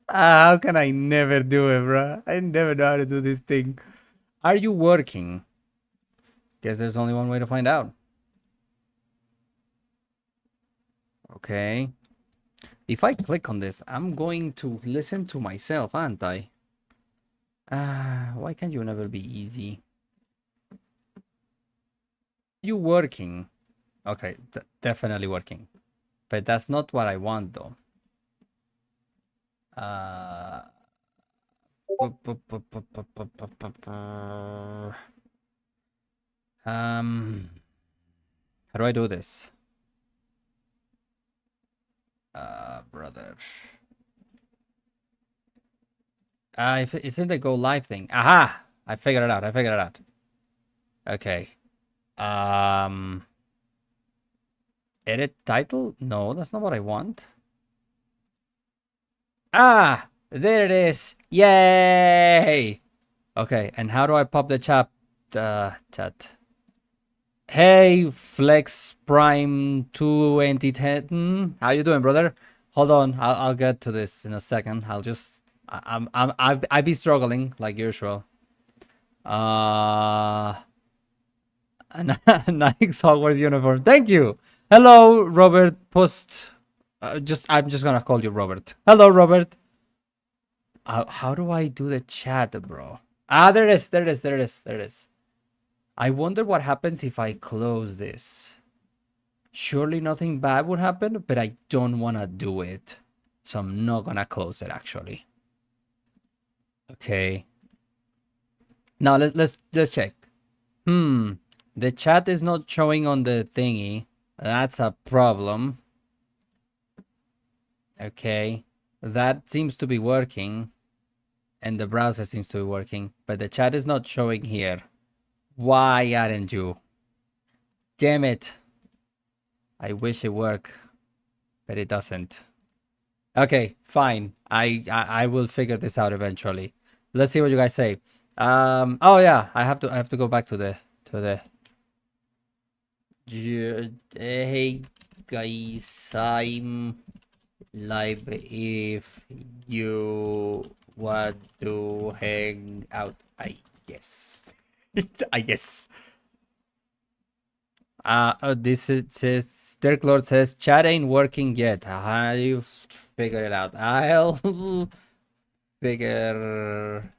How can I never do it, bro? I never know how to do this thing. Are you working? Guess there's only one way to find out. Okay. If I click on this, I'm going to listen to myself, aren't I? Why can't you never be easy? You working? Okay, definitely working. But that's not what I want, though. Uh, how do I do this? Brother. If it's in the go live thing. Aha! I figured it out. I figured it out. Okay. Um, edit title? No, that's not what I want. Ah, there it is. Yay! Okay, and how do I pop the chat? Chat. Hey, Flex Prime 2010. How you doing, brother? Hold on, I'll get to this in a second. I'll be struggling like usual. A Nike's Hogwarts uniform. Thank you. Hello, Robert Post. I'm just gonna call you Robert. Hello, Robert. How do I do the chat, bro? Ah, there it is. There it is. There it is. There it is. I wonder what happens if I close this. Surely nothing bad would happen, but I don't want to do it. So I'm not gonna close it actually. Okay. Now let's check. The chat is not showing on the thingy. That's a problem. Okay. That seems to be working. And the browser seems to be working, but the chat is not showing here. Why aren't you? Damn it. I wish it worked, but it doesn't. Okay, fine. I will figure this out eventually. Let's see what you guys say. Oh yeah, I have to go back to the hey guys, I'm live if you want to hang out, I guess. I guess. This says Dirk Lord says chat ain't working yet. I've figured it out. I'll figure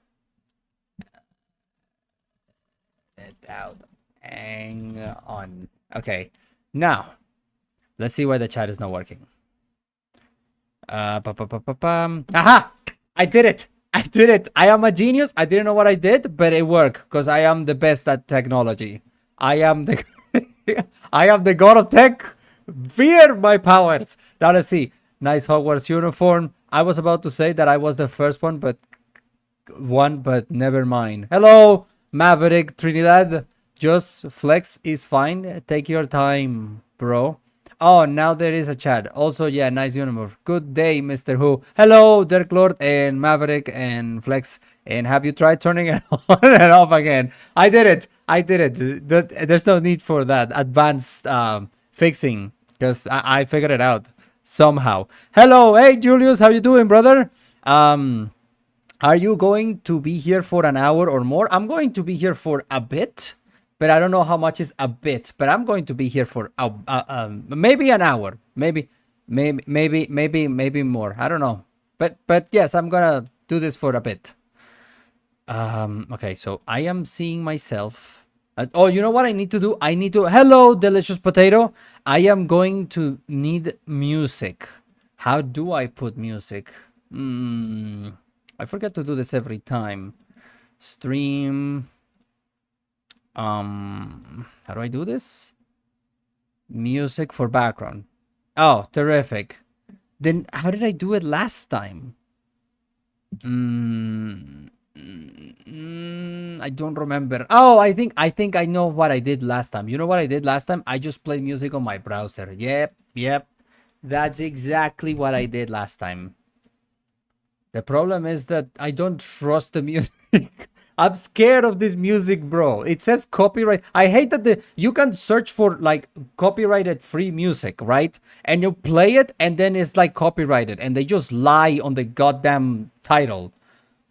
it out. Hang on. Okay. Now, let's see why the chat is not working. Aha! I did it! I did it! I am a genius. I didn't know what I did, but it worked because I am the best at technology. I am the I am the god of tech. Fear my powers. Now let's see. Nice Hogwarts uniform. I was about to say that I was the first one, but never mind. Hello, Maverick Trinidad. Just flex is fine. Take your time, bro. Oh, now there is a chat. Also, yeah, nice uniform. Good day, Mr. Who. Hello, Dirk Lord and Maverick and Flex. And have you tried turning it on and off again? I did it. I did it. There's no need for that advanced fixing because I figured it out somehow. Hello, hey Julius, how you doing, brother? Are you going to be here for an hour or more? I'm going to be here for a bit, but I don't know how much is a bit. But I'm going to be here for maybe an hour, maybe more. I don't know, but yes, I'm gonna do this for a bit. Okay, so I am seeing myself. Oh, you know what I need to do? I need to. Hello, delicious potato. I am going to need music. How do I put music? I forget to do this every time. Stream. How do I do this? Music for background. Oh, terrific. Then how did I do it last time? I don't remember. Oh, I think I know what I did last time. You know what I did last time? I just played music on my browser. Yep. That's exactly what I did last time. The problem is that I don't trust the music. I'm scared of this music, bro. It says copyright. I hate that you can search for like copyrighted free music, right? And you play it and then it's like copyrighted and they just lie on the goddamn title.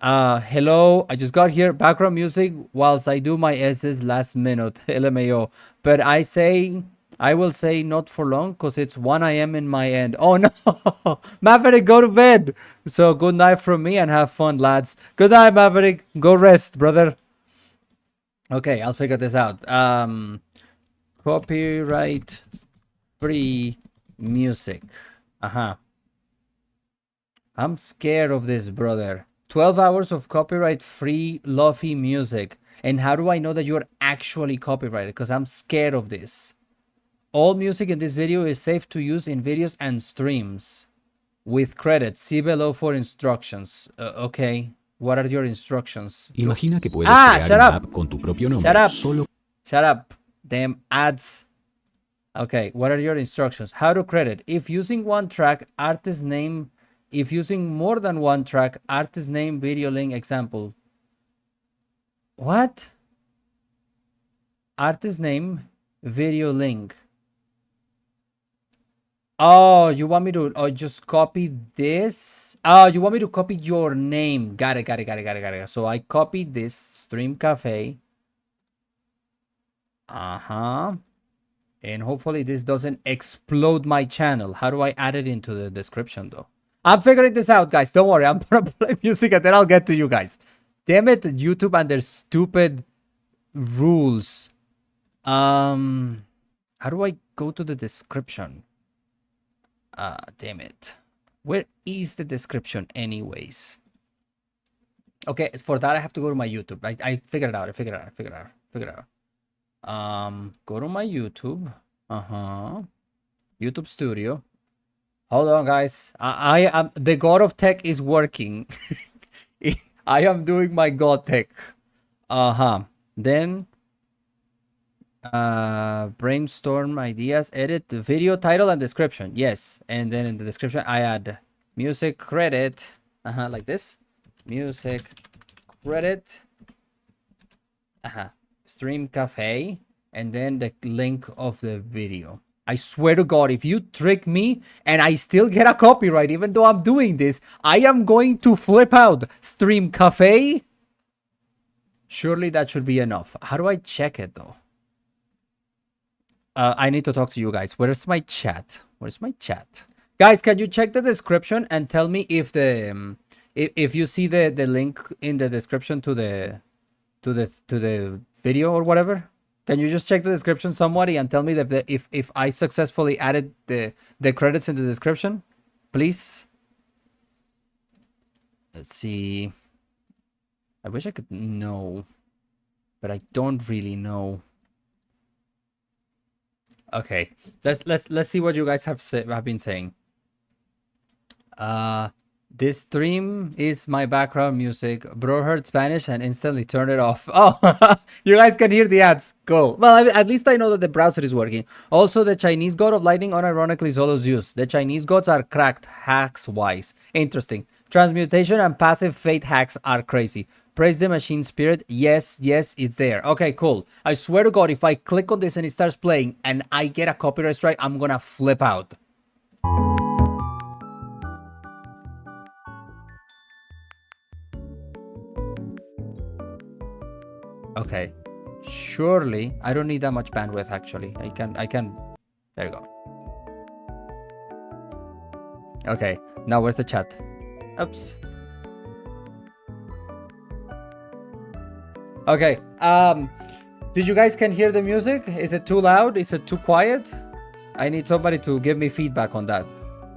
Hello, I just got here. Background music whilst I do my S's last minute. LMAO. But I will say not for long because it's 1 a.m. in my end. Oh no, Maverick, go to bed. So good night from me and have fun, lads. Good night, Maverick. Go rest, brother. Okay, I'll figure this out. Copyright free music. I'm scared of this, brother. 12 hours of copyright free lofi music. And how do I know that you're actually copyrighted? Because I'm scared of this. All music in this video is safe to use in videos and streams. With credits. See below for instructions. Okay. What are your instructions? Imagina que puedes crear una app con tu propio nombre. Shut up. Damn ads. Okay. What are your instructions? How to credit. If using one track, artist name. If using more than one track, artist name, video link, example. What? Artist name, video link. Oh, you want me to just copy this? Oh, you want me to copy your name. Got it. So I copied this stream cafe. And hopefully this doesn't explode my channel. How do I add it into the description though? I'm figuring this out, guys. Don't worry. I'm gonna play music and then I'll get to you guys. Damn it, YouTube and their stupid rules. How do I go to the description? Damn it. Where is the description anyways? Okay, for that I have to go to my YouTube. I figured it out. Go to my YouTube. YouTube Studio. Hold on, guys. I am the God of Tech is working. I am doing my God Tech. Then brainstorm ideas, edit the video title and description. Yes, and then in the description I add music credit. Like this. Music credit. Stream cafe, and then the link of the video. I swear to God, if you trick me and I still get a copyright, even though I'm doing this, I am going to flip out. Stream cafe. Surely that should be enough. How do I check it though? I need to talk to you guys. Where's my chat? Guys, can you check the description and tell me if the if you see the link in the description to the video or whatever? Can you just check the description, somebody, and tell me that if I successfully added the credits in the description, please? Let's see. I wish I could know, but I don't really know. Okay, let's see what you guys have been saying. This stream is my background music. Bro heard Spanish and instantly turned it off. Oh, you guys can hear the ads. Cool. Well, at least I know that the browser is working. Also, the Chinese god of lightning unironically solo Zeus. The Chinese gods are cracked hacks-wise. Interesting. Transmutation and passive fate hacks are crazy. Praise the machine spirit. Yes, it's there. Okay, cool. I swear to God, if I click on this and it starts playing and I get a copyright strike, I'm gonna flip out. Okay, surely I don't need that much bandwidth. Actually, I can. There you go. Okay, now where's the chat? Oops. Okay. Did you guys can hear the music? Is it too loud? Is it too quiet? I need somebody to give me feedback on that.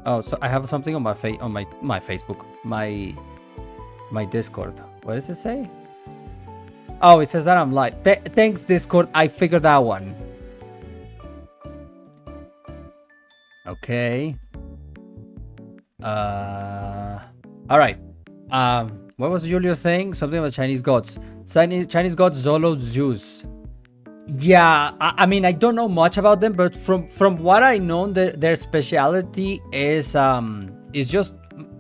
Oh, so I have something on my Facebook, my Discord. What does it say? Oh, it says that I'm live. Thanks, Discord. I figured that one. Okay. All right. What was Julio saying? Something about Chinese gods. Chinese gods, Zolo, Zeus. Yeah, I mean, I don't know much about them, but from what I know, their speciality is just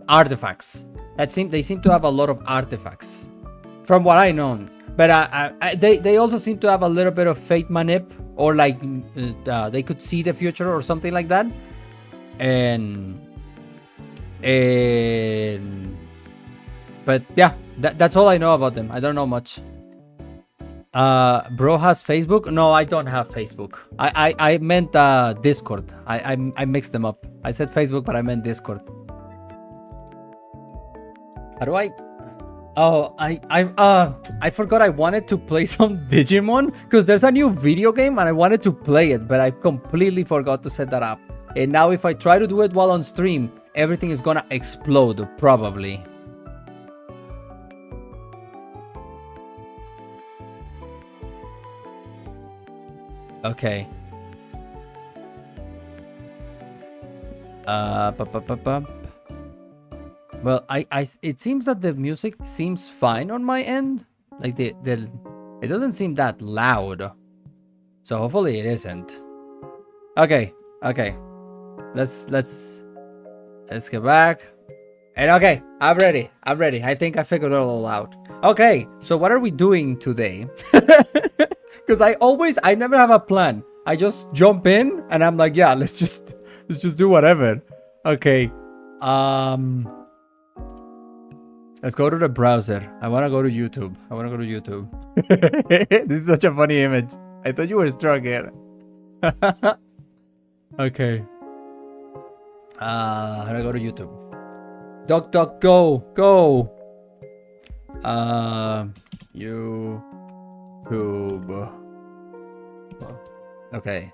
artifacts. They seem to have a lot of artifacts. From what I know. But they also seem to have a little bit of fate manip, or like they could see the future or something like that. And but yeah, that's all I know about them. I don't know much. Bro has Facebook? No, I don't have Facebook. I meant Discord. I mixed them up. I said Facebook, but I meant Discord. How do I? Oh, I forgot I wanted to play some Digimon because there's a new video game and I wanted to play it, but I completely forgot to set that up. And now if I try to do it while on stream, everything is gonna explode probably. Okay. Well, it seems that the music seems fine on my end. Like it doesn't seem that loud. So hopefully it isn't. Okay. Let's get back. And okay, I'm ready. I think I figured it all out. Okay, so what are we doing today? Because I never have a plan. I just jump in and I'm like, yeah, let's just do whatever. Okay. Let's go to the browser. I want to go to YouTube. This is such a funny image. I thought you were strong here. Okay. How do I go to YouTube? Go. YouTube. Okay.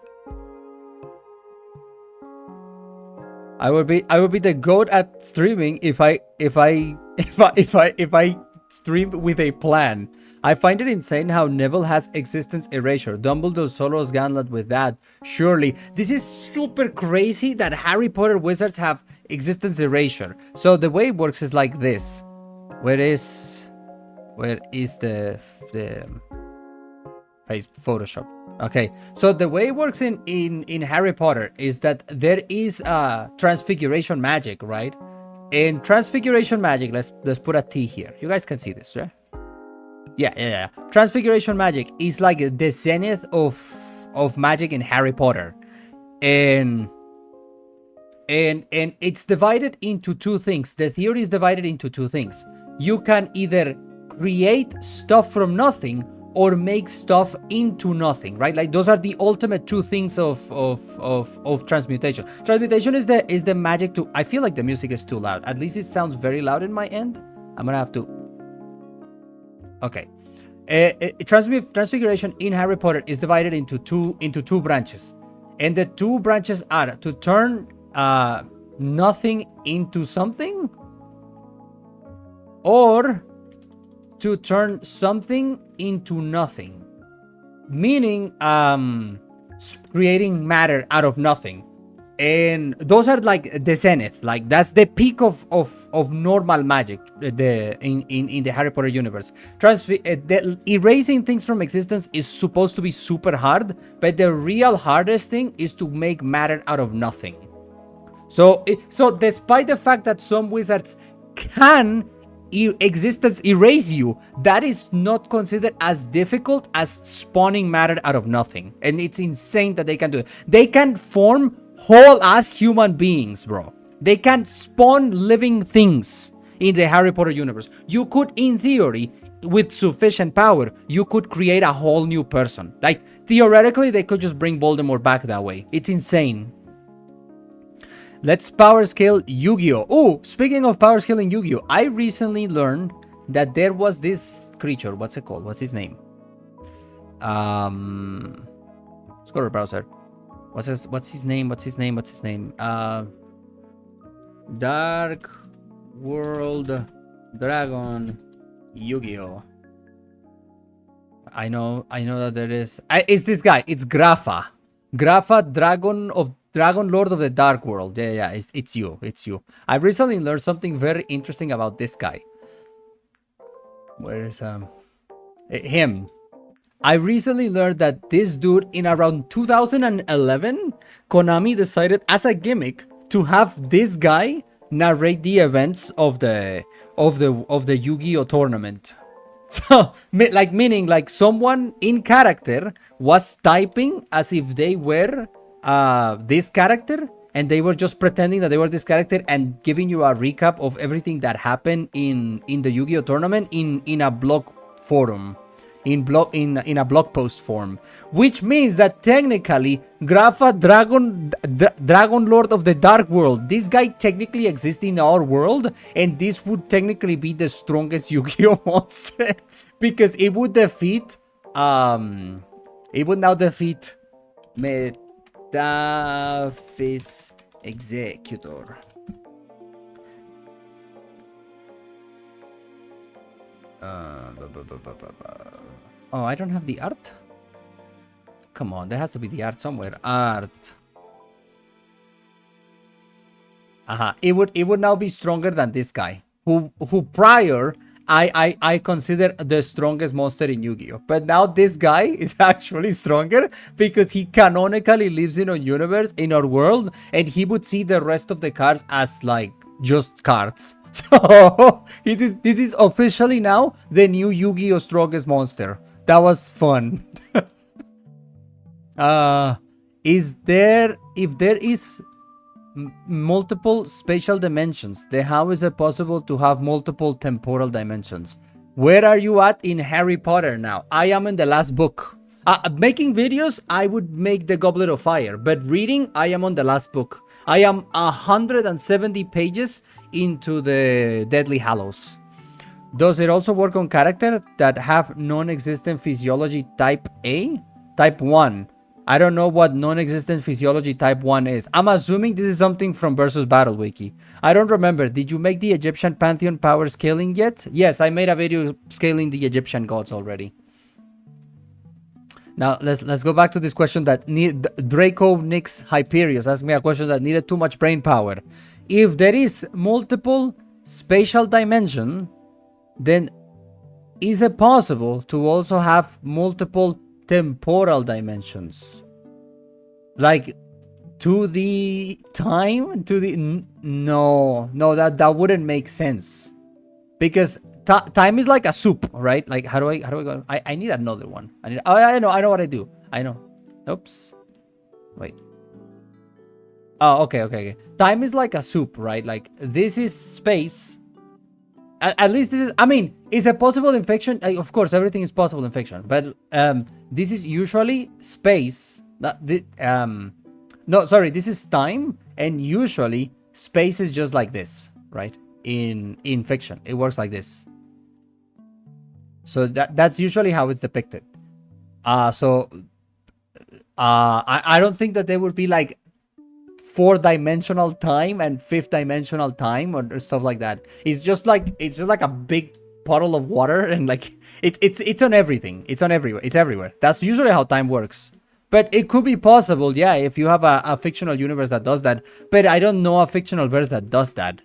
I would be the goat at streaming if I stream with a plan. I find it insane how Neville has existence erasure. Dumbledore solos Gauntlet with that. Surely. This is super crazy that Harry Potter wizards have existence erasure. So the way it works is like this. Where is the Photoshop? Okay, so the way it works in Harry Potter is that there is transfiguration magic, right? In transfiguration magic, let's put a T here. You guys can see this, right? Yeah. Transfiguration magic is like the zenith of magic in Harry Potter, and it's divided into two things. The theory is divided into two things. You can either create stuff from nothing or make stuff into nothing, right? Like those are the ultimate two things of transmutation. Transmutation is the magic to. I feel like the music is too loud. At least it sounds very loud in my end. I'm gonna have to. Okay. Transfiguration in Harry Potter is divided into two branches, and the two branches are to turn nothing into something, or to turn something into nothing, meaning creating matter out of nothing. And those are like the zenith, like that's the peak of normal magic in the Harry Potter universe. Erasing things from existence is supposed to be super hard, but the real hardest thing is to make matter out of nothing. So despite the fact that some wizards can existence erase you, that is not considered as difficult as spawning matter out of nothing. And it's insane that they can do it. They can form whole ass human beings, bro. They can spawn living things in the Harry Potter universe. You could, in theory, with sufficient power, you could create a whole new person. Like theoretically, they could just bring Voldemort back that way. It's insane. Let's power scale Yu-Gi-Oh! Oh, speaking of power scaling Yu-Gi-Oh! I recently learned that there was this creature. What's it called? What's his name? Let's go to the browser. What's his name? Dark World Dragon Yu-Gi-Oh! I know that there is. It's this guy. It's Grapha, Dragon Lord of the Dark World. Yeah. It's you. I've recently learned something very interesting about this guy. Where is him? I recently learned that this dude, in around 2011, Konami decided as a gimmick to have this guy narrate the events of the Yu-Gi-Oh tournament. So, like, meaning, like, someone in character was typing as if they were this character, and they were just pretending that they were this character and giving you a recap of everything that happened in the Yu-Gi-Oh tournament in a blog forum, in a blog post form, which means that technically Grafa Dragon Lord of the Dark World, this guy technically exists in our world, and this would technically be the strongest Yu-Gi-Oh monster because it would defeat Metaphysics Executor. Oh, I don't have the art. Come on, there has to be the art somewhere. Art. It would now be stronger than this guy, who prior I consider the strongest monster in Yu-Gi-Oh. But now this guy is actually stronger because he canonically lives in a universe, in our world, and he would see the rest of the cards as like just cards. So this is officially now the new Yu-Gi-Oh strongest monster. That was fun. If there is multiple spatial dimensions, then how is it possible to have multiple temporal dimensions? Where are you at in Harry Potter now? I am in the last book. Making videos, I would make the Goblet of Fire, but reading, I am on the last book. I am 170 pages into the Deadly Hallows. Does it also work on characters that have non-existent physiology type A? Type 1. I don't know what non-existent physiology type 1 is. I'm assuming this is something from Versus Battle Wiki. I don't remember. Did you make the Egyptian Pantheon power scaling yet? Yes, I made a video scaling the Egyptian gods already. Now, let's go back to this question that Draco Nix Hyperius asked me a question that needed too much brain power. If there is multiple spatial dimension, then is it possible to also have multiple temporal dimensions? Like to the time, to the no, that wouldn't make sense, because time is like a soup, right? Like how do I go? I need another one. I know what I do. I know. Oops. Wait. Oh, okay. Time is like a soup, right? Like this is space. At least this is, I mean, is it possible in fiction? Of course, everything is possible in fiction, but this is usually space. This is time, and usually space is just like this, right? In fiction, it works like this. So that's usually how it's depicted. I don't think that there would be like 4-dimensional time and 5th-dimensional time or stuff like that. It's just like a big puddle of water, and like it's on everything. It's on everywhere. It's everywhere. That's usually how time works. But it could be possible, yeah, if you have a fictional universe that does that. But I don't know a fictional verse that does that.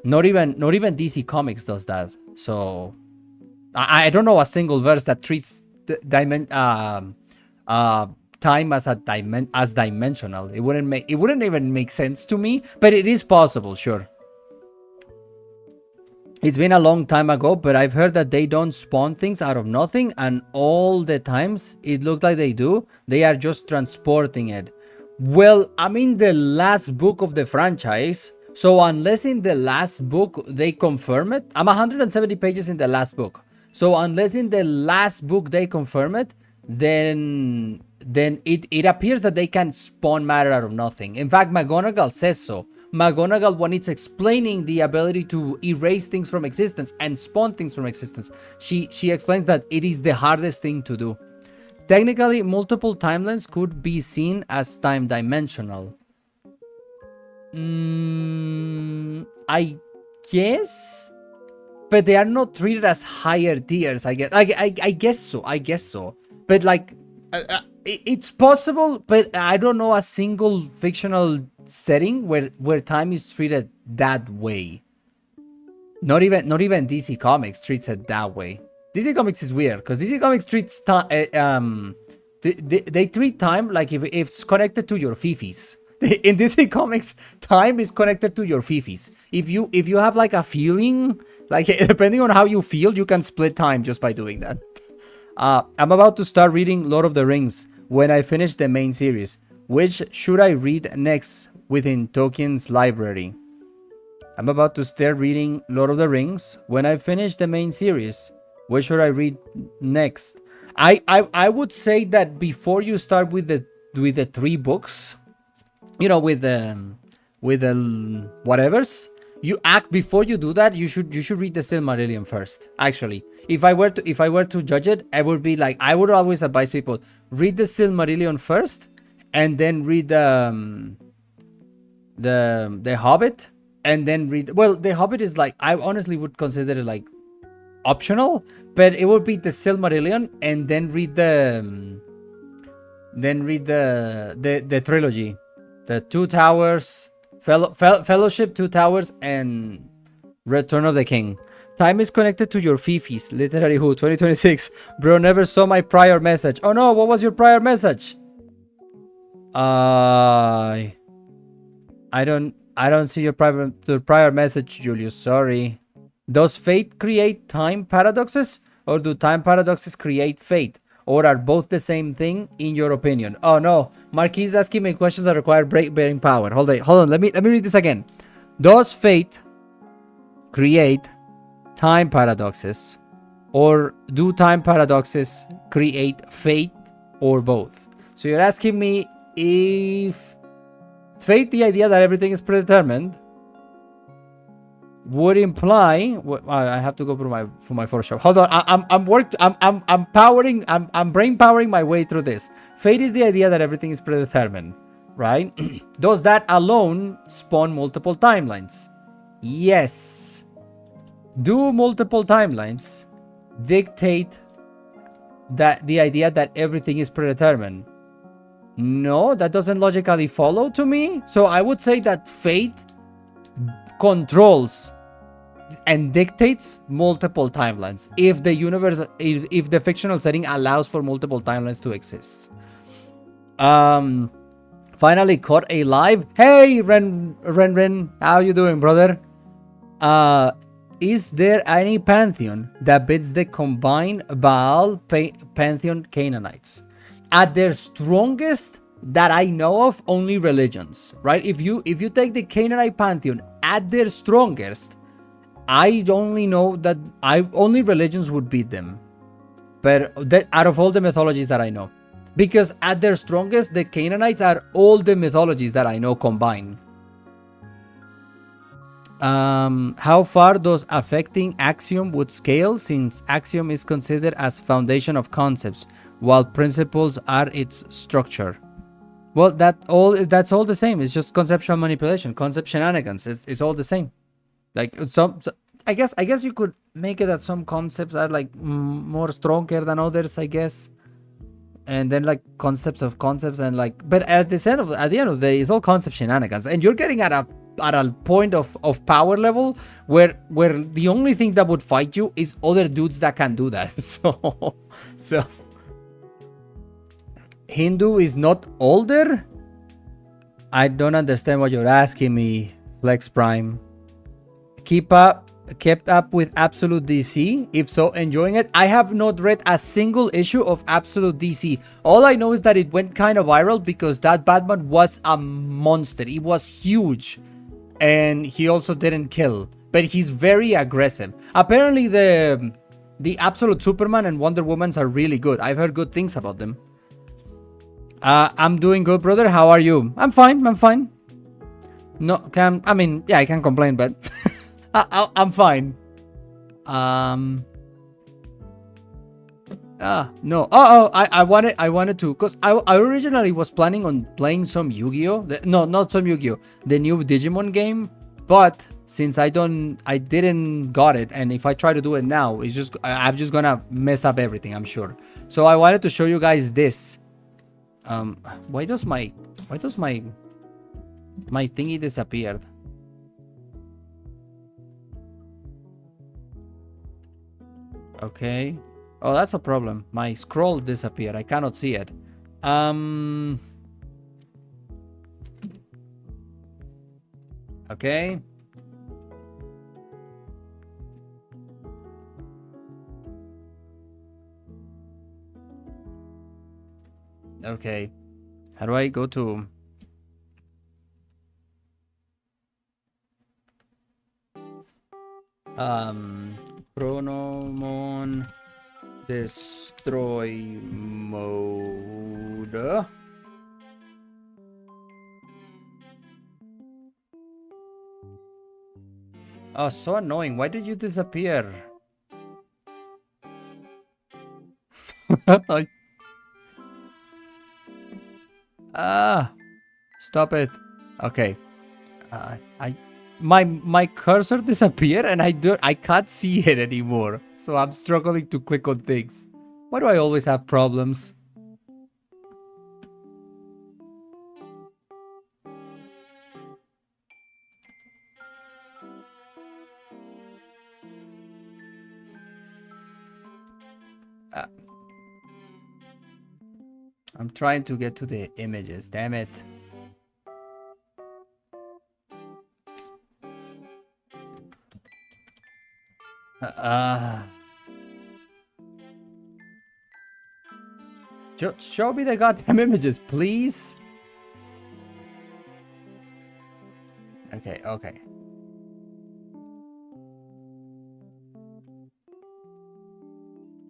Not even DC Comics does that. So I don't know a single verse that treats time as dimensional. It wouldn't even make sense to me, but it is possible, sure. It's been a long time ago, but I've heard that they don't spawn things out of nothing, and all the times it looked like they do, they are just transporting it. Well, I'm in the last book of the franchise, so unless in the last book they confirm it, I'm 170 pages in the last book. So unless in the last book they confirm it, then it appears that they can spawn matter out of nothing. In fact, McGonagall says so. McGonagall, when it's explaining the ability to erase things from existence and spawn things from existence, she explains that it is the hardest thing to do. Technically, multiple timelines could be seen as time dimensional. I guess, but they are not treated as higher tiers. I guess so. But like, it's possible, but I don't know a single fictional setting where time is treated that way. Not even DC Comics treats it that way. DC Comics is weird because DC Comics treats time. They treat time like if it's connected to your fifis. In DC Comics, time is connected to your fifis. If you have like a feeling Like, depending on how you feel, you can split time just by doing that. I'm about to start reading Lord of the Rings when I finish the main series. Which should I read next within Tolkien's library? I'm about to start reading Lord of the Rings when I finish the main series. What should I read next? I would say that before you start with the 3 books, you know, with the whatevers, you act before you do that. You should read the Silmarillion first. Actually, if I were to judge it, I would be like, I would always advise people read the Silmarillion first, and then read the Hobbit, and then read. Well, the Hobbit is like, I honestly would consider it like optional, but it would be the Silmarillion, and then read the trilogy, the Two Towers, Fellowship, Two Towers, and Return of the King. Time is connected to your fifis. Literary Who 2026. Bro, never saw my prior message. Oh no, what was your prior message? I don't see your prior message, Julius. Sorry. Does fate create time paradoxes, or do time paradoxes create fate, or are both the same thing in your opinion? Oh no, Marquis is asking me questions that require brain power. Hold on. Let me read this again. Does fate create time paradoxes, or do time paradoxes create fate, or both? So you're asking me if fate, the idea that everything is predetermined, would imply. I have to go through my Photoshop. Hold on, I'm brain powering my way through this. Fate is the idea that everything is predetermined, right? Does that alone spawn multiple timelines? Yes. Do multiple timelines dictate that the idea that everything is predetermined? No, that doesn't logically follow to me. So I would say that fate controls and dictates multiple timelines if the universe, if the fictional setting allows for multiple timelines to exist. Finally caught a live. Hey, Ren, how you doing, brother? Is there any pantheon that beats the combined Baal pantheon Canaanites? At their strongest that I know of, only religions, right? If you take the Canaanite pantheon at their strongest, I only know that only religions would beat them. But that, out of all the mythologies that I know, because at their strongest, the Canaanites are all the mythologies that I know combined. How far does affecting axiom would scale, since axiom is considered as foundation of concepts, while principles are its structure? Well, that's all the same. It's just conceptual manipulation, concept shenanigans. It's all the same. Like I guess you could make it that some concepts are like more stronger than others, I guess. And then like concepts of concepts, and like, but at the end of the day, it's all concept shenanigans, and you're getting at a point of power level where the only thing that would fight you is other dudes that can do that. So Hindu is not older? I don't understand what you're asking me, Flex Prime. Kept up with Absolute DC? If so, enjoying it? I have not read a single issue of Absolute DC. All I know is that it went kind of viral because that Batman was a monster. It was huge. And he also didn't kill. But he's very aggressive. Apparently the Absolute Superman and Wonder Woman are really good. I've heard good things about them. I'm doing good, brother. How are you? I'm fine. No, I can't complain, but I'm fine. No. I wanted to, because I originally was planning on playing some Yu-Gi-Oh. No, not some Yu-Gi-Oh. The new Digimon game, but since I didn't got it, and if I try to do it now, I'm just gonna mess up everything, I'm sure. So I wanted to show you guys this. Why does my thingy disappeared? Okay. Oh, that's a problem. My scroll disappeared. I cannot see it. Okay. Okay. How do I go to... Chronomon destroy mode. Oh, so annoying. Why did you disappear? Stop it. Okay. My cursor disappeared and I can't see it anymore. So I'm struggling to click on things. Why do I always have problems? I'm trying to get to the images, damn it. Just show me the goddamn images, please. Okay, okay.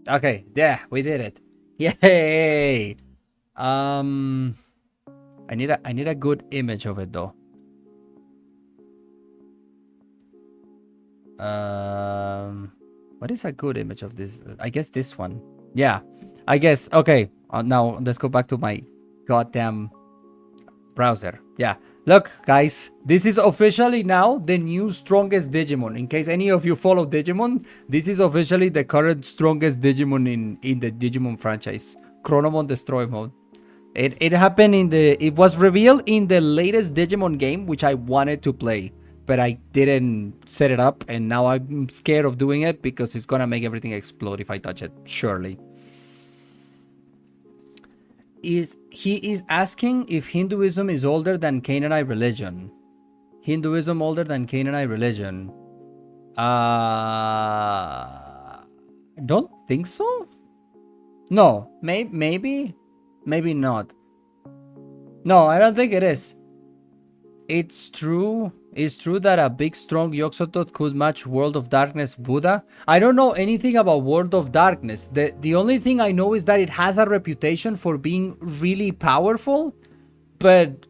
Okay, yeah, we did it. Yay! I need a good image of it though. What is a good image of this? I guess this one. Yeah, I guess. Okay, now let's go back to my goddamn browser. Yeah, look, guys, this is officially now the new strongest Digimon. In case any of you follow Digimon, this is officially the current strongest Digimon in the Digimon franchise. Chronomon Destroy Mode. It happened it was revealed in the latest Digimon game, which I wanted to play, but I didn't set it up, and now I'm scared of doing it because it's gonna make everything explode if I touch it, surely. He is asking if Hinduism is older than Canaanite religion. Hinduism older than Canaanite religion? Don't think so. No, maybe not. No, I don't think it is. It's true that a big strong Yoxotot could match World of Darkness Buddha. I don't know anything about World of Darkness. The only thing I know is that it has a reputation for being really powerful, but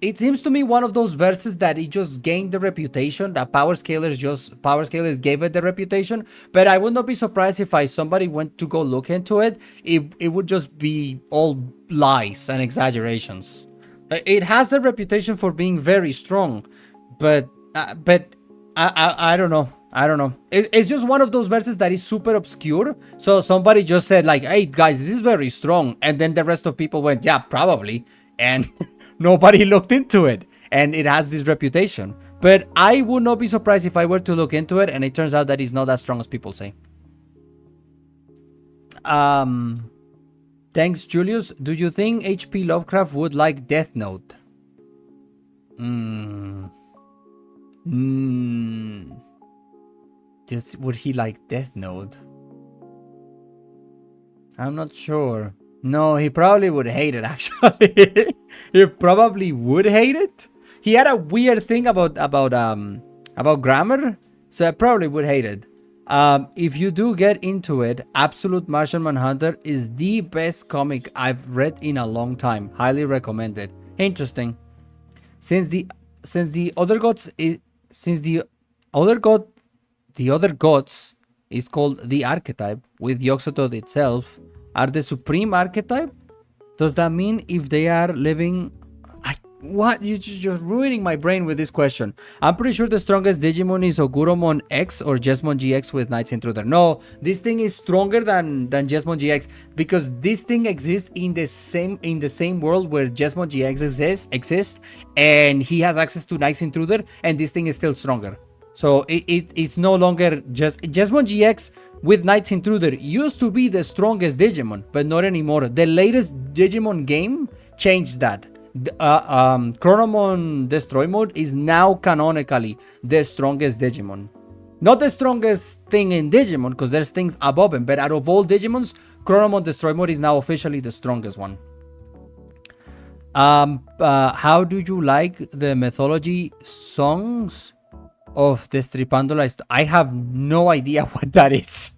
it seems to me one of those verses that it just gained the reputation, that power scalers gave it the reputation. But I would not be surprised if somebody went to go look into it. It would just be all lies and exaggerations. It has the reputation for being very strong, but I don't know. I don't know. It's just one of those verses that is super obscure. So somebody just said like, "Hey guys, this is very strong," and then the rest of people went, "Yeah, probably," and nobody looked into it, and it has this reputation. But I would not be surprised if I were to look into it and it turns out that it's not as strong as people say. Thanks, Julius. Do you think H.P. Lovecraft would like Death Note? Would he like Death Note? I'm not sure. No, he probably would hate it, actually. He probably would hate it. He had a weird thing about grammar, so I probably would hate it. If you do get into it, Absolute Martian Manhunter is the best comic I've read in a long time. Highly recommended. Interesting. Since the other gods is called the archetype, with Yoxotot itself are the supreme archetype. Does that mean if they are living? What? You're ruining my brain with this question. I'm pretty sure the strongest Digimon is Oguromon X or Jesmon GX with Knights Intruder. No, this thing is stronger than Jesmon GX because this thing exists in the same world where Jesmon GX exists, and he has access to Knights Intruder, and this thing is still stronger. So it's no longer just Jesmon GX with Knights Intruder used to be the strongest Digimon, but not anymore. The latest Digimon game changed that. Chronomon Destroy Mode is now canonically the strongest Digimon. Not the strongest thing in Digimon, because there's things above him, but out of all Digimons, Chronomon Destroy Mode is now officially the strongest one. How do you like the mythology songs of Destripando? I have no idea what that is.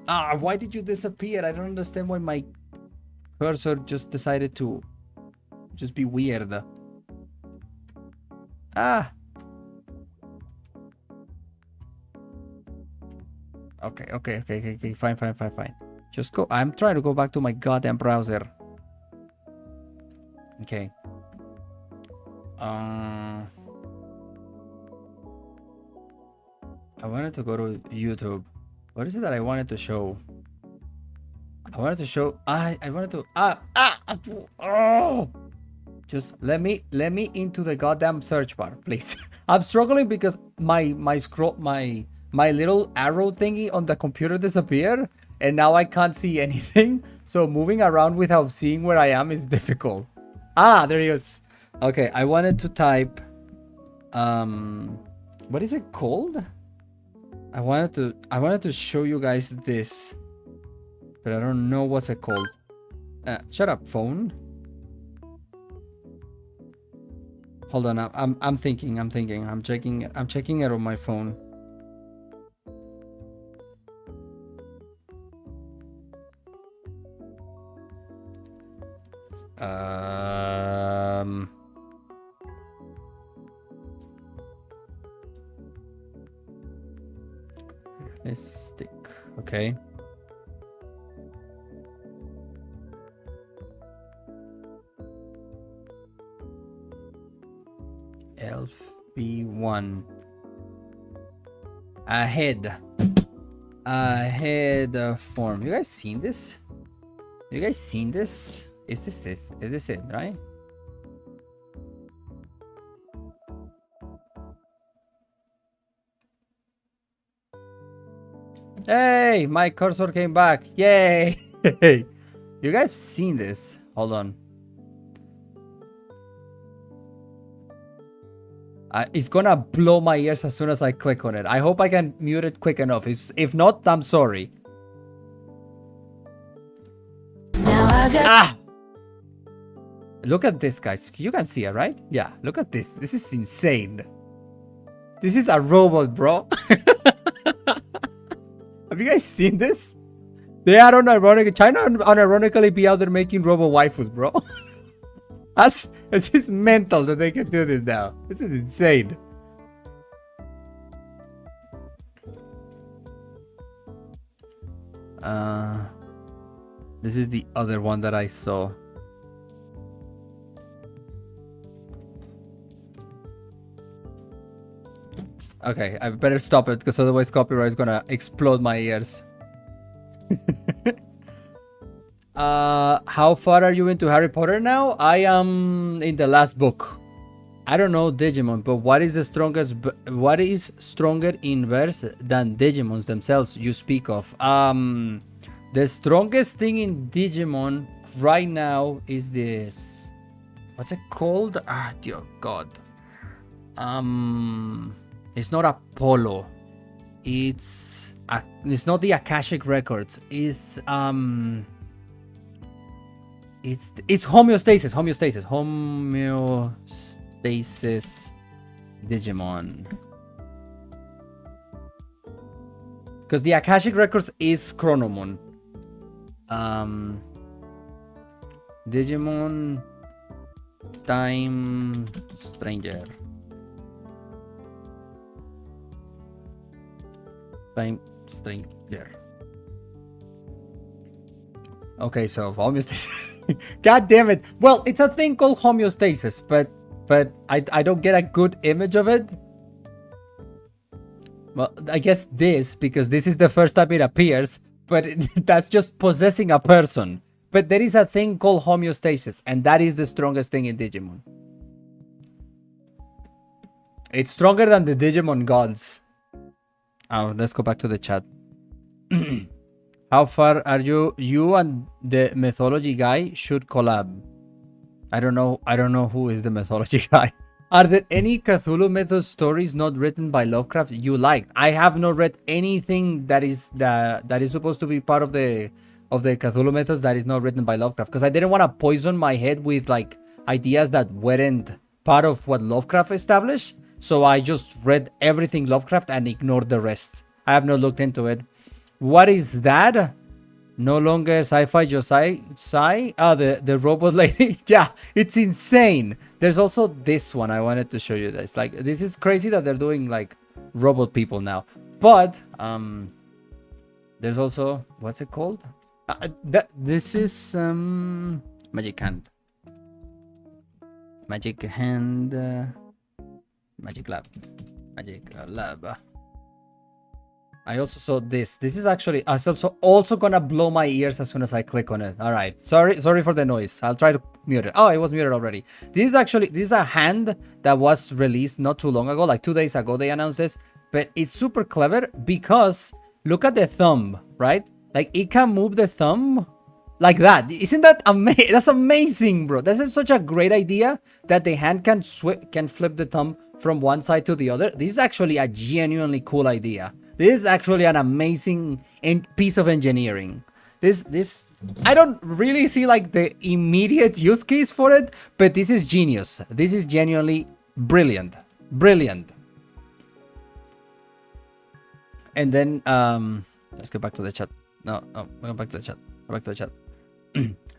Why did you disappear? I don't understand why my cursor just decided to just be weird. Okay. Fine. Just go. I'm trying to go back to my goddamn browser. Okay. I wanted to go to YouTube. What is it that I wanted to show? I wanted to show. I wanted to. Just let me into the goddamn search bar, please. I'm struggling because my little arrow thingy on the computer disappeared, and now I can't see anything. So moving around without seeing where I am is difficult. There he is. Okay, I wanted to type. What is it called? I wanted to show you guys this, but I don't know what's it called. Shut up, phone. Hold on, I'm thinking. I'm checking it on my phone. Realistic. Okay. Elf B1. Ahead form. You guys seen this? Is this it, right? Hey, my cursor came back. Yay! You guys seen this? Hold on. It's gonna blow my ears as soon as I click on it. I hope I can mute it quick enough. If not, I'm sorry. Look at this, guys. You can see it, right? Yeah, look at this. This is insane. This is a robot, bro. Have you guys seen this? They are China unironically be out there making robo waifus, bro. It's just mental that they can do this now. This is insane. This is the other one that I saw. Okay, I better stop it because otherwise copyright is gonna explode my ears. How far are you into Harry Potter now? I am in the last book. I don't know Digimon, but what is stronger in verse than Digimons themselves you speak of? The strongest thing in Digimon right now is this. What's it called? Dear God. It's not Apollo. It's not the Akashic Records. It's homeostasis. Homeostasis Digimon. Because the Akashic Records is Chronomon. Digimon Time Stranger. Time Stranger. Okay, so homeostasis. God damn it. Well, it's a thing called homeostasis, but I don't get a good image of it. Well, I guess because this is the first time it appears, but that's just possessing a person. But there is a thing called homeostasis, and that is the strongest thing in Digimon. It's stronger than the Digimon gods. Oh, let's go back to the chat. How far are you? You and the mythology guy should collab. I don't know who is the mythology guy. Are there any Cthulhu mythos stories not written by Lovecraft you like? I have not read anything that is supposed to be part of the of the Cthulhu mythos that is not written by Lovecraft, because I didn't want to poison my head with like ideas that weren't part of what Lovecraft established. So I just read everything Lovecraft and ignored the rest. I have not looked into it. What is that? No longer sci-fi, just sci. Ah, the robot lady. Yeah, it's insane. There's also this one I wanted to show you this. Like, this is crazy that they're doing like robot people now. But there's also, what's it called? This is magic hand. Magic hand. Magic lab. Magic lab. I also saw this. This is actually also gonna blow my ears as soon as I click on it. All right. Sorry for the noise. I'll try to mute it. Oh, it was muted already. This is a hand that was released not too long ago, like 2 days ago they announced this. But it's super clever because look at the thumb, right? Like it can move the thumb like that. Isn't that amazing? That's amazing, bro. This is such a great idea that the hand can flip the thumb from one side to the other. This is actually a genuinely cool idea. This is actually an amazing piece of engineering. This I don't really see like the immediate use case for it, but this is genius. This is genuinely brilliant. Brilliant. And then let's go back to the chat. No, go back to the chat. Go back to the chat.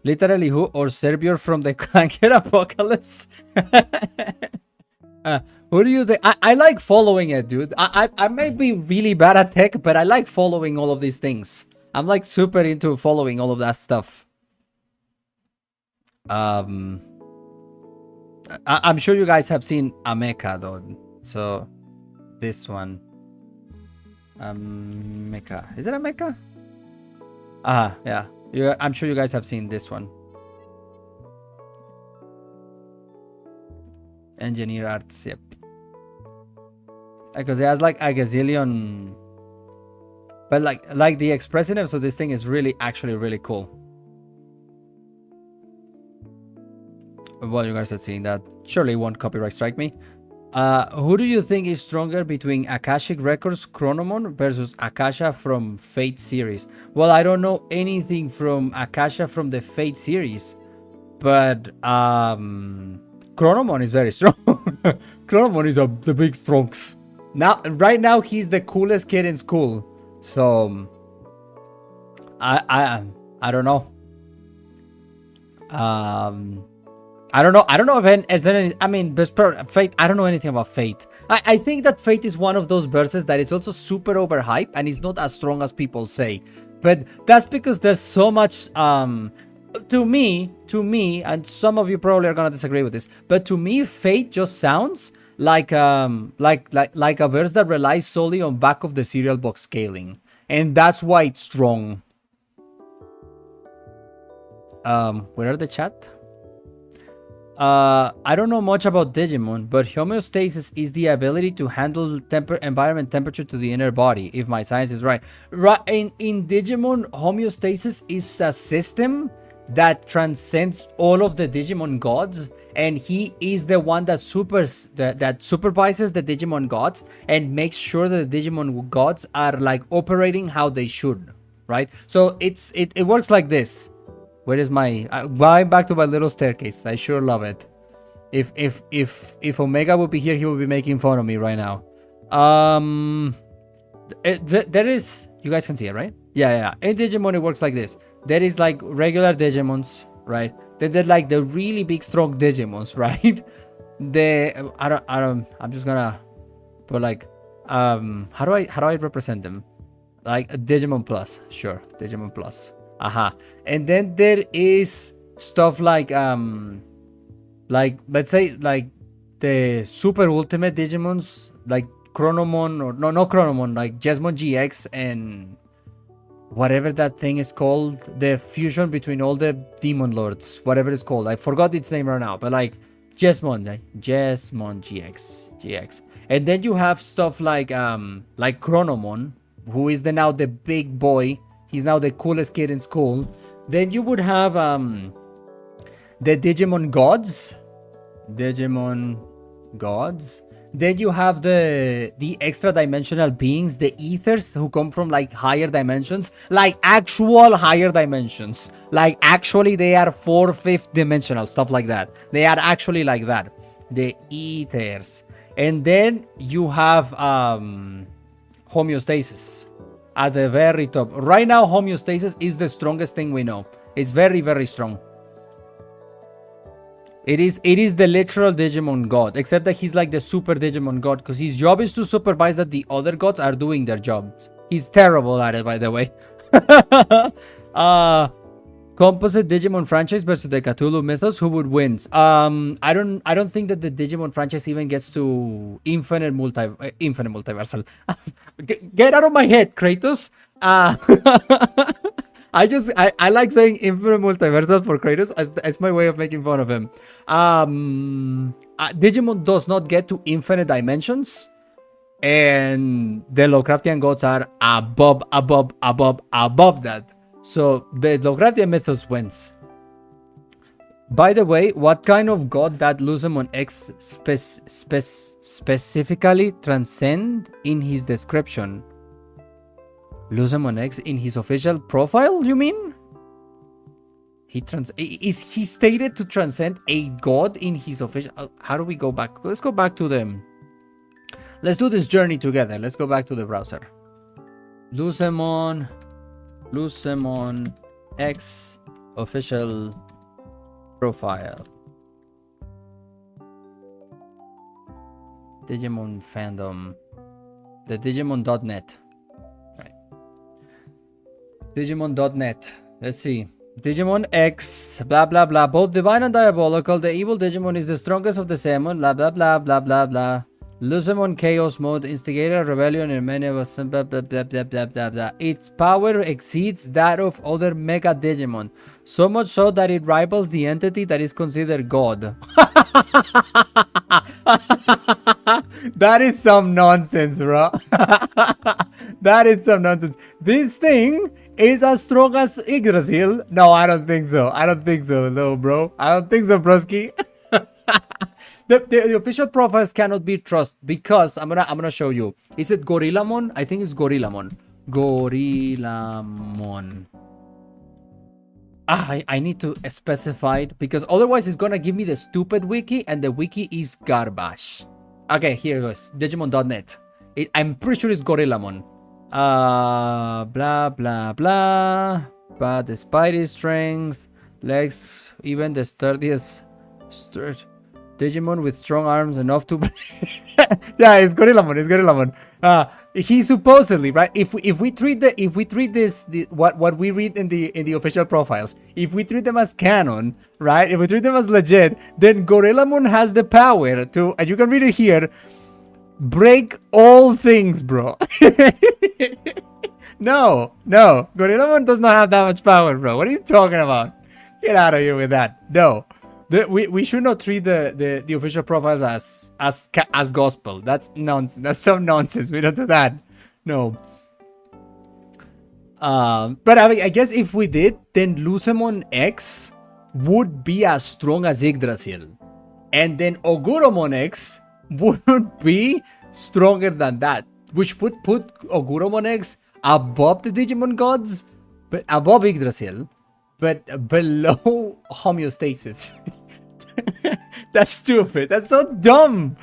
Literally who or Serbior from the Clanker Apocalypse? Who do you think? I like following it, dude. I may be really bad at tech, but I like following all of these things. I'm like super into following all of that stuff. I'm sure you guys have seen a mecha though. So this one. Mecha. Is it a mecha? Yeah. I'm sure you guys have seen this one. Engineer arts, yep. Because it has like a gazillion, but like the expressiveness of this thing is actually really cool. Well, you guys are seeing that. Surely it won't copyright strike me. Who do you think is stronger between Akashic Records Chronomon versus Akasha from Fate series? Well, I don't know anything from Akasha from the Fate series, but Chronomon is very strong. Chronomon is the big strongs. Right now, he's the coolest kid in school. So, I don't know. I don't know. I don't know if any. I mean, Fate. I don't know anything about Fate. I think that Fate is one of those verses that it's also super overhyped and it's not as strong as people say. But that's because there's so much. To me, and some of you probably are gonna disagree with this, but to me, Fate just sounds like a verse that relies solely on back of the serial box scaling, and that's why it's strong. Where are the chat? I don't know much about Digimon, but homeostasis is the ability to handle environment temperature to the inner body, if my science is right. In Digimon, homeostasis is a system that transcends all of the Digimon gods, and he is the one that supervises the Digimon gods and makes sure that the Digimon gods are like operating how they should, right? So it works like this. Where is my going back to my little staircase? I sure love it. If Omega would be here, he would be making fun of me right now. There is, you guys can see it, right? Yeah. In Digimon, it works like this. There is like regular Digimons, right? Then there's like the really big, strong Digimons, right? I'm just gonna put like, how do I represent them? Like a Digimon Plus, sure, Digimon Plus. And then there is stuff like let's say like the super ultimate Digimons, like Chronomon, or no Chronomon, like Jesmon GX and whatever that thing is called, the fusion between all the demon lords, whatever it's called. I forgot its name right now, but like Jesmon GX. And then you have stuff like Chronomon, who is now the big boy. He's now the coolest kid in school. Then you would have the Digimon gods. Then you have the extra dimensional beings, the ethers, who come from like higher dimensions, like actual higher dimensions. Like actually they are 4/5 dimensional, stuff like that. They are actually like that. The ethers. And then you have homeostasis at the very top. Right now, homeostasis is the strongest thing we know. It's very, very strong. It is the literal Digimon god, except that he's like the super Digimon god, because his job is to supervise that the other gods are doing their jobs. He's terrible at it, by the way. Composite Digimon franchise versus the Cthulhu mythos, who would win? I don't think that the Digimon franchise even gets to infinite multiversal. Get out of my head, Kratos. I like saying infinite multiversal for Kratos as my way of making fun of him. Digimon does not get to infinite dimensions, and the Lovecraftian gods are above that. So the Lovecraftian mythos wins. By the way, what kind of god that Luzemon X specifically transcend in his description? Luzemon X in his official profile, you mean? Is he stated to transcend a god in his official? How do we go back? Let's go back to them. Let's do this journey together. Let's go back to the browser. Luzemon X official profile. Digimon fandom. The Digimon.net. Digimon.net. Let's see. Digimon X, blah blah blah. Both divine and diabolical. The evil Digimon is the strongest of the Seimon. Blah blah blah blah blah blah. Luzemon Chaos Mode instigated a rebellion in many of us. Blah blah blah blah blah blah blah. Its power exceeds that of other Mega Digimon, so much so that it rivals the entity that is considered God. That is some nonsense, bro. That is some nonsense. This thing is as strong as Yggdrasil. No, I don't think so. I don't think so, no, bro. I don't think so, broski. The official profiles cannot be trusted because I'm gonna show you. Is it Gorillamon? I think it's Gorillamon. Gorillamon. I need to specify it because otherwise it's gonna give me the stupid wiki and the wiki is garbage. Okay, here it goes. Digimon.net. I'm pretty sure it's Gorillamon. Blah blah blah. But the Spidey strength, legs, even the sturdiest Digimon with strong arms enough to. Yeah, it's Gorillamon. It's Gorillamon. He supposedly, right? If we treat this what we read in the official profiles, if we treat them as canon, right? If we treat them as legit, then Gorillamon has the power to, and you can read it here, break all things, bro. No, Gorillamon does not have that much power, bro. What are you talking about? Get out of here with that. No. We should not treat the official profiles as gospel. That's nonsense. That's some nonsense. We don't do that. No. But I guess if we did, then Luzemon X would be as strong as Yggdrasil, and then Oguromon X would be stronger than that, which would put Oguromon X above the Digimon gods, but above Yggdrasil, but below homeostasis. That's stupid. That's so dumb.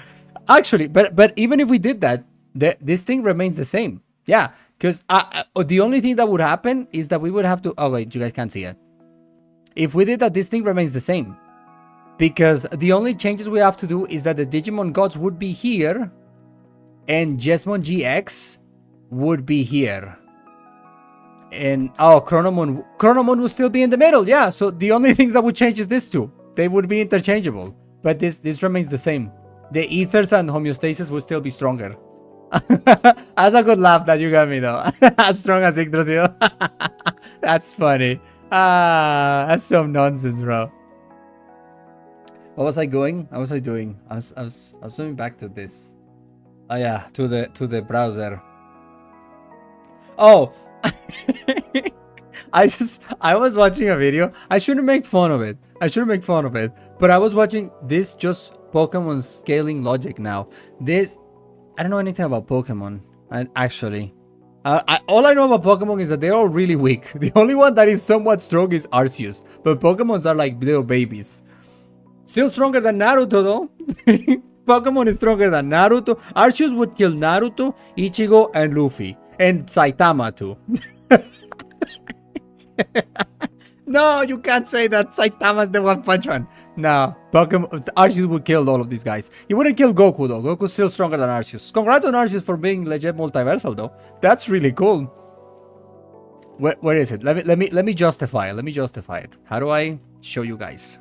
Actually, but even if we did that, this thing remains the same. Yeah, because the only thing that would happen is that we would have to. Oh wait, you guys can't see it. If we did that, this thing remains the same, because the only changes we have to do is that the Digimon gods would be here, and Jesmon GX would be here. And Chronomon would still be in the middle. Yeah, so the only things that would change is this two. They would be interchangeable, but this remains the same. The ethers and homeostasis will still be stronger. That's a good laugh that you got me though. As strong as Yggdrasil. That's funny. That's some nonsense, bro. What was I doing? I was zooming back to this. Oh yeah, to the browser. Oh. I was watching a video. I shouldn't make fun of it. But I was watching this just Pokemon scaling logic now. This, I don't know anything about Pokemon. Actually, all I know about Pokemon is that they're all really weak. The only one that is somewhat strong is Arceus. But Pokemons are like little babies. Still stronger than Naruto though. Pokemon is stronger than Naruto. Arceus would kill Naruto, Ichigo, and Luffy. And Saitama too. No, you can't say that Saitama's the One Punch Man. No, Pokemon Arceus would kill all of these guys. He wouldn't kill Goku though. Goku's still stronger than Arceus. Congrats on Arceus for being legit multiversal though. That's really cool. Where is it? Let me justify it. How do I show you guys?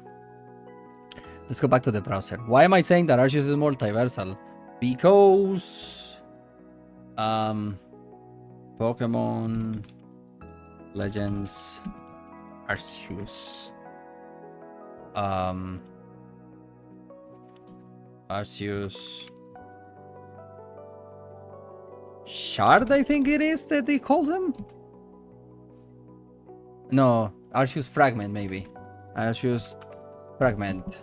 Let's go back to the browser. Why am I saying that Arceus is multiversal? Because Pokemon Legends Arceus. Arceus Shard, I think it is that he calls him. No, Arceus Fragment maybe. Arceus Fragment.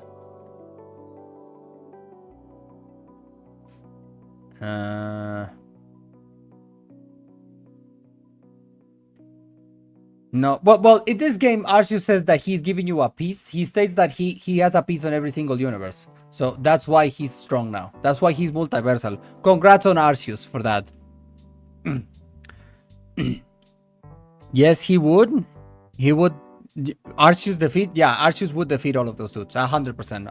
No, well, in this game, Arceus says that he's giving you a piece. He states that he has a piece on every single universe. So that's why he's strong now. That's why he's multiversal. Congrats on Arceus for that. Yes, he would. He would. Arceus defeat. Yeah, Arceus would defeat all of those dudes. 100%.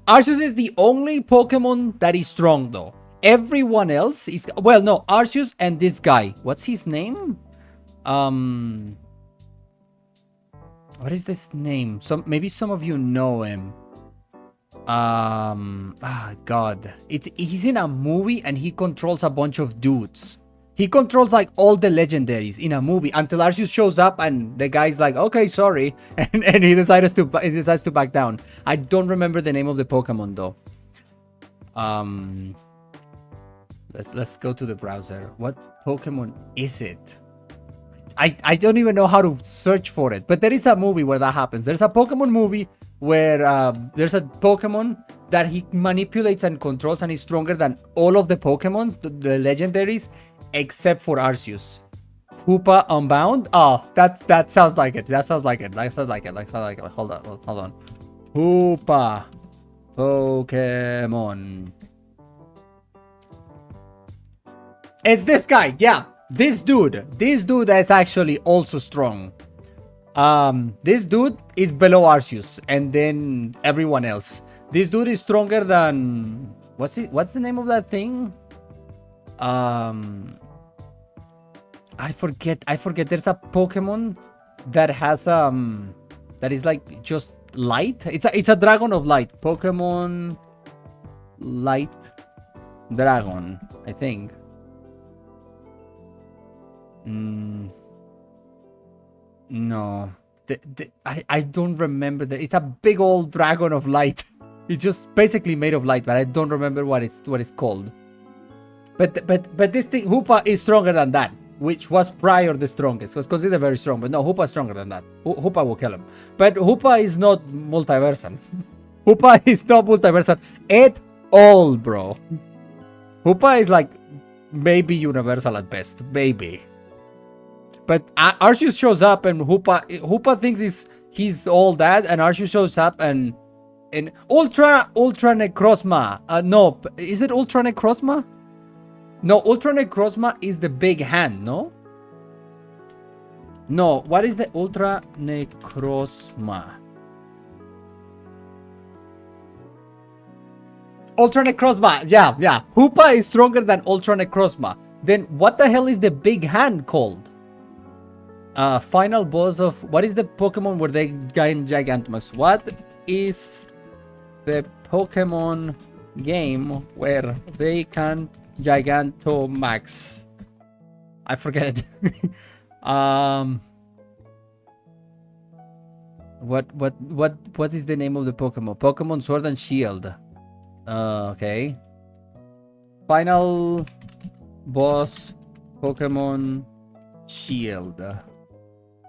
Arceus is the only Pokemon that is strong though. Everyone else is, well, no, Arceus and this guy. What's his name? What is this name? Maybe some of you know him. God. He's in a movie and he controls a bunch of dudes. He controls like all the legendaries in a movie until Arceus shows up and the guy's like, okay, sorry, and he decides to back down. I don't remember the name of the Pokemon though. Let's go to the browser. What Pokemon is it? I don't even know how to search for it, but there is a movie where that happens. There's a Pokemon movie where there's a Pokemon that he manipulates and controls and is stronger than all of the Pokemons, the legendaries, except for Arceus. Hoopa Unbound? Oh, that sounds like it. Hold on. Hoopa Pokemon. It's this guy, yeah. This dude is actually also strong. This dude is below Arceus and then everyone else. This dude is stronger than, what's the name of that thing? I forget. There's a Pokemon that has that is like just light. It's a dragon of light. Pokemon Light Dragon, I think. No, I don't remember that. It's a big old dragon of light. It's just basically made of light, but I don't remember what it's called. But this thing, Hoopa, is stronger than that, which was prior the strongest. Was considered very strong, but no, Hoopa is stronger than that. Hoopa will kill him. But Hoopa is not multiversal. Hoopa is not multiversal at all, bro. Hoopa is like maybe universal at best, maybe. But Arceus shows up and Hoopa thinks he's all that, and Arceus shows up and Ultra Necrozma. No, is it Ultra Necrozma? No, Ultra Necrozma is the big hand, no? No, what is the Ultra Necrozma? Ultra Necrozma, yeah. Hoopa is stronger than Ultra Necrozma. Then what the hell is the big hand called? Final boss of, what is the Pokemon where they gain Gigantamax? What is the Pokemon game where they can Gigantamax? I forget. What is the name of the Pokemon? Pokemon Sword and Shield. Okay. Final boss Pokemon Shield.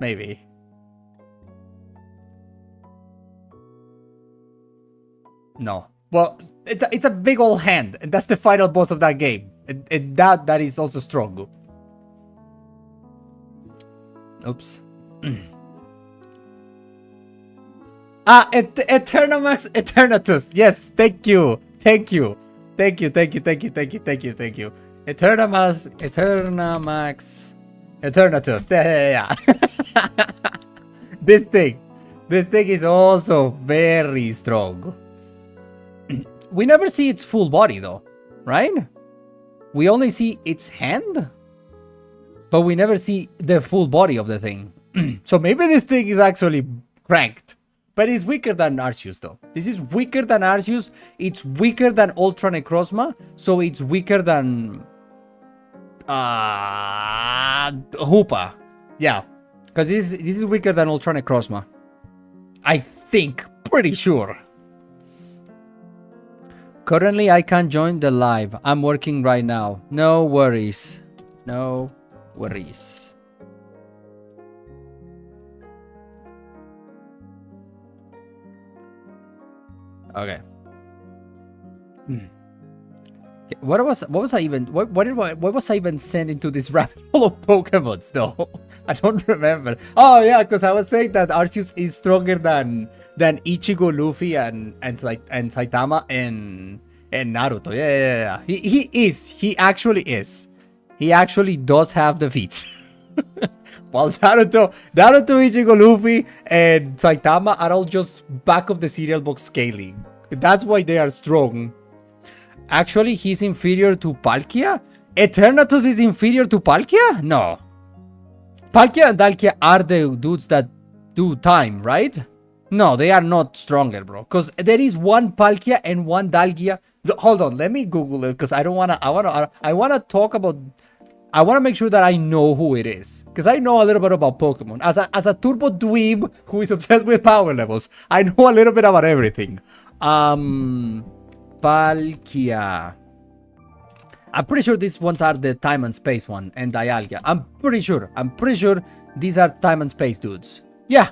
Maybe. No. Well, it's a big old hand, and that's the final boss of that game. And that is also strong. Oops. Eternamax Eternatus. Yes, thank you. Thank you. Thank you. Eternamax Eternatus. Yeah. This thing is also very strong. We never see its full body though, right? We only see its hand, but we never see the full body of the thing. So maybe this thing is actually cranked, but it's weaker than Arceus though. This is weaker than Arceus. It's weaker than Ultra Necrozma, so it's weaker than Hoopa. Yeah, because this is weaker than Ultra Necrozma. I think, pretty sure. Currently, I can't join the live. I'm working right now. No worries. No worries. Okay. What was I even sent into this rabbit hole of Pokemons though? I don't remember. Oh yeah, because I was saying that Arceus is stronger than Ichigo, Luffy, and Saitama and Naruto. Yeah. He is. He actually is. He actually does have the feats. While Naruto, Ichigo, Luffy, and Saitama are all just back of the cereal box scaling. That's why they are strong. Actually, he's inferior to Palkia? Eternatus is inferior to Palkia? No. Palkia and Dalkia are the dudes that do time, right? No, they are not stronger, bro. Because there is one Palkia and one Dalgia. Hold on, let me Google it because I want to talk about... I want to make sure that I know who it is. Because I know a little bit about Pokemon. As a turbo dweeb who is obsessed with power levels, I know a little bit about everything. Palkia. I'm pretty sure these ones are the time and space one and Dialga. I'm pretty sure these are time and space dudes. Yeah.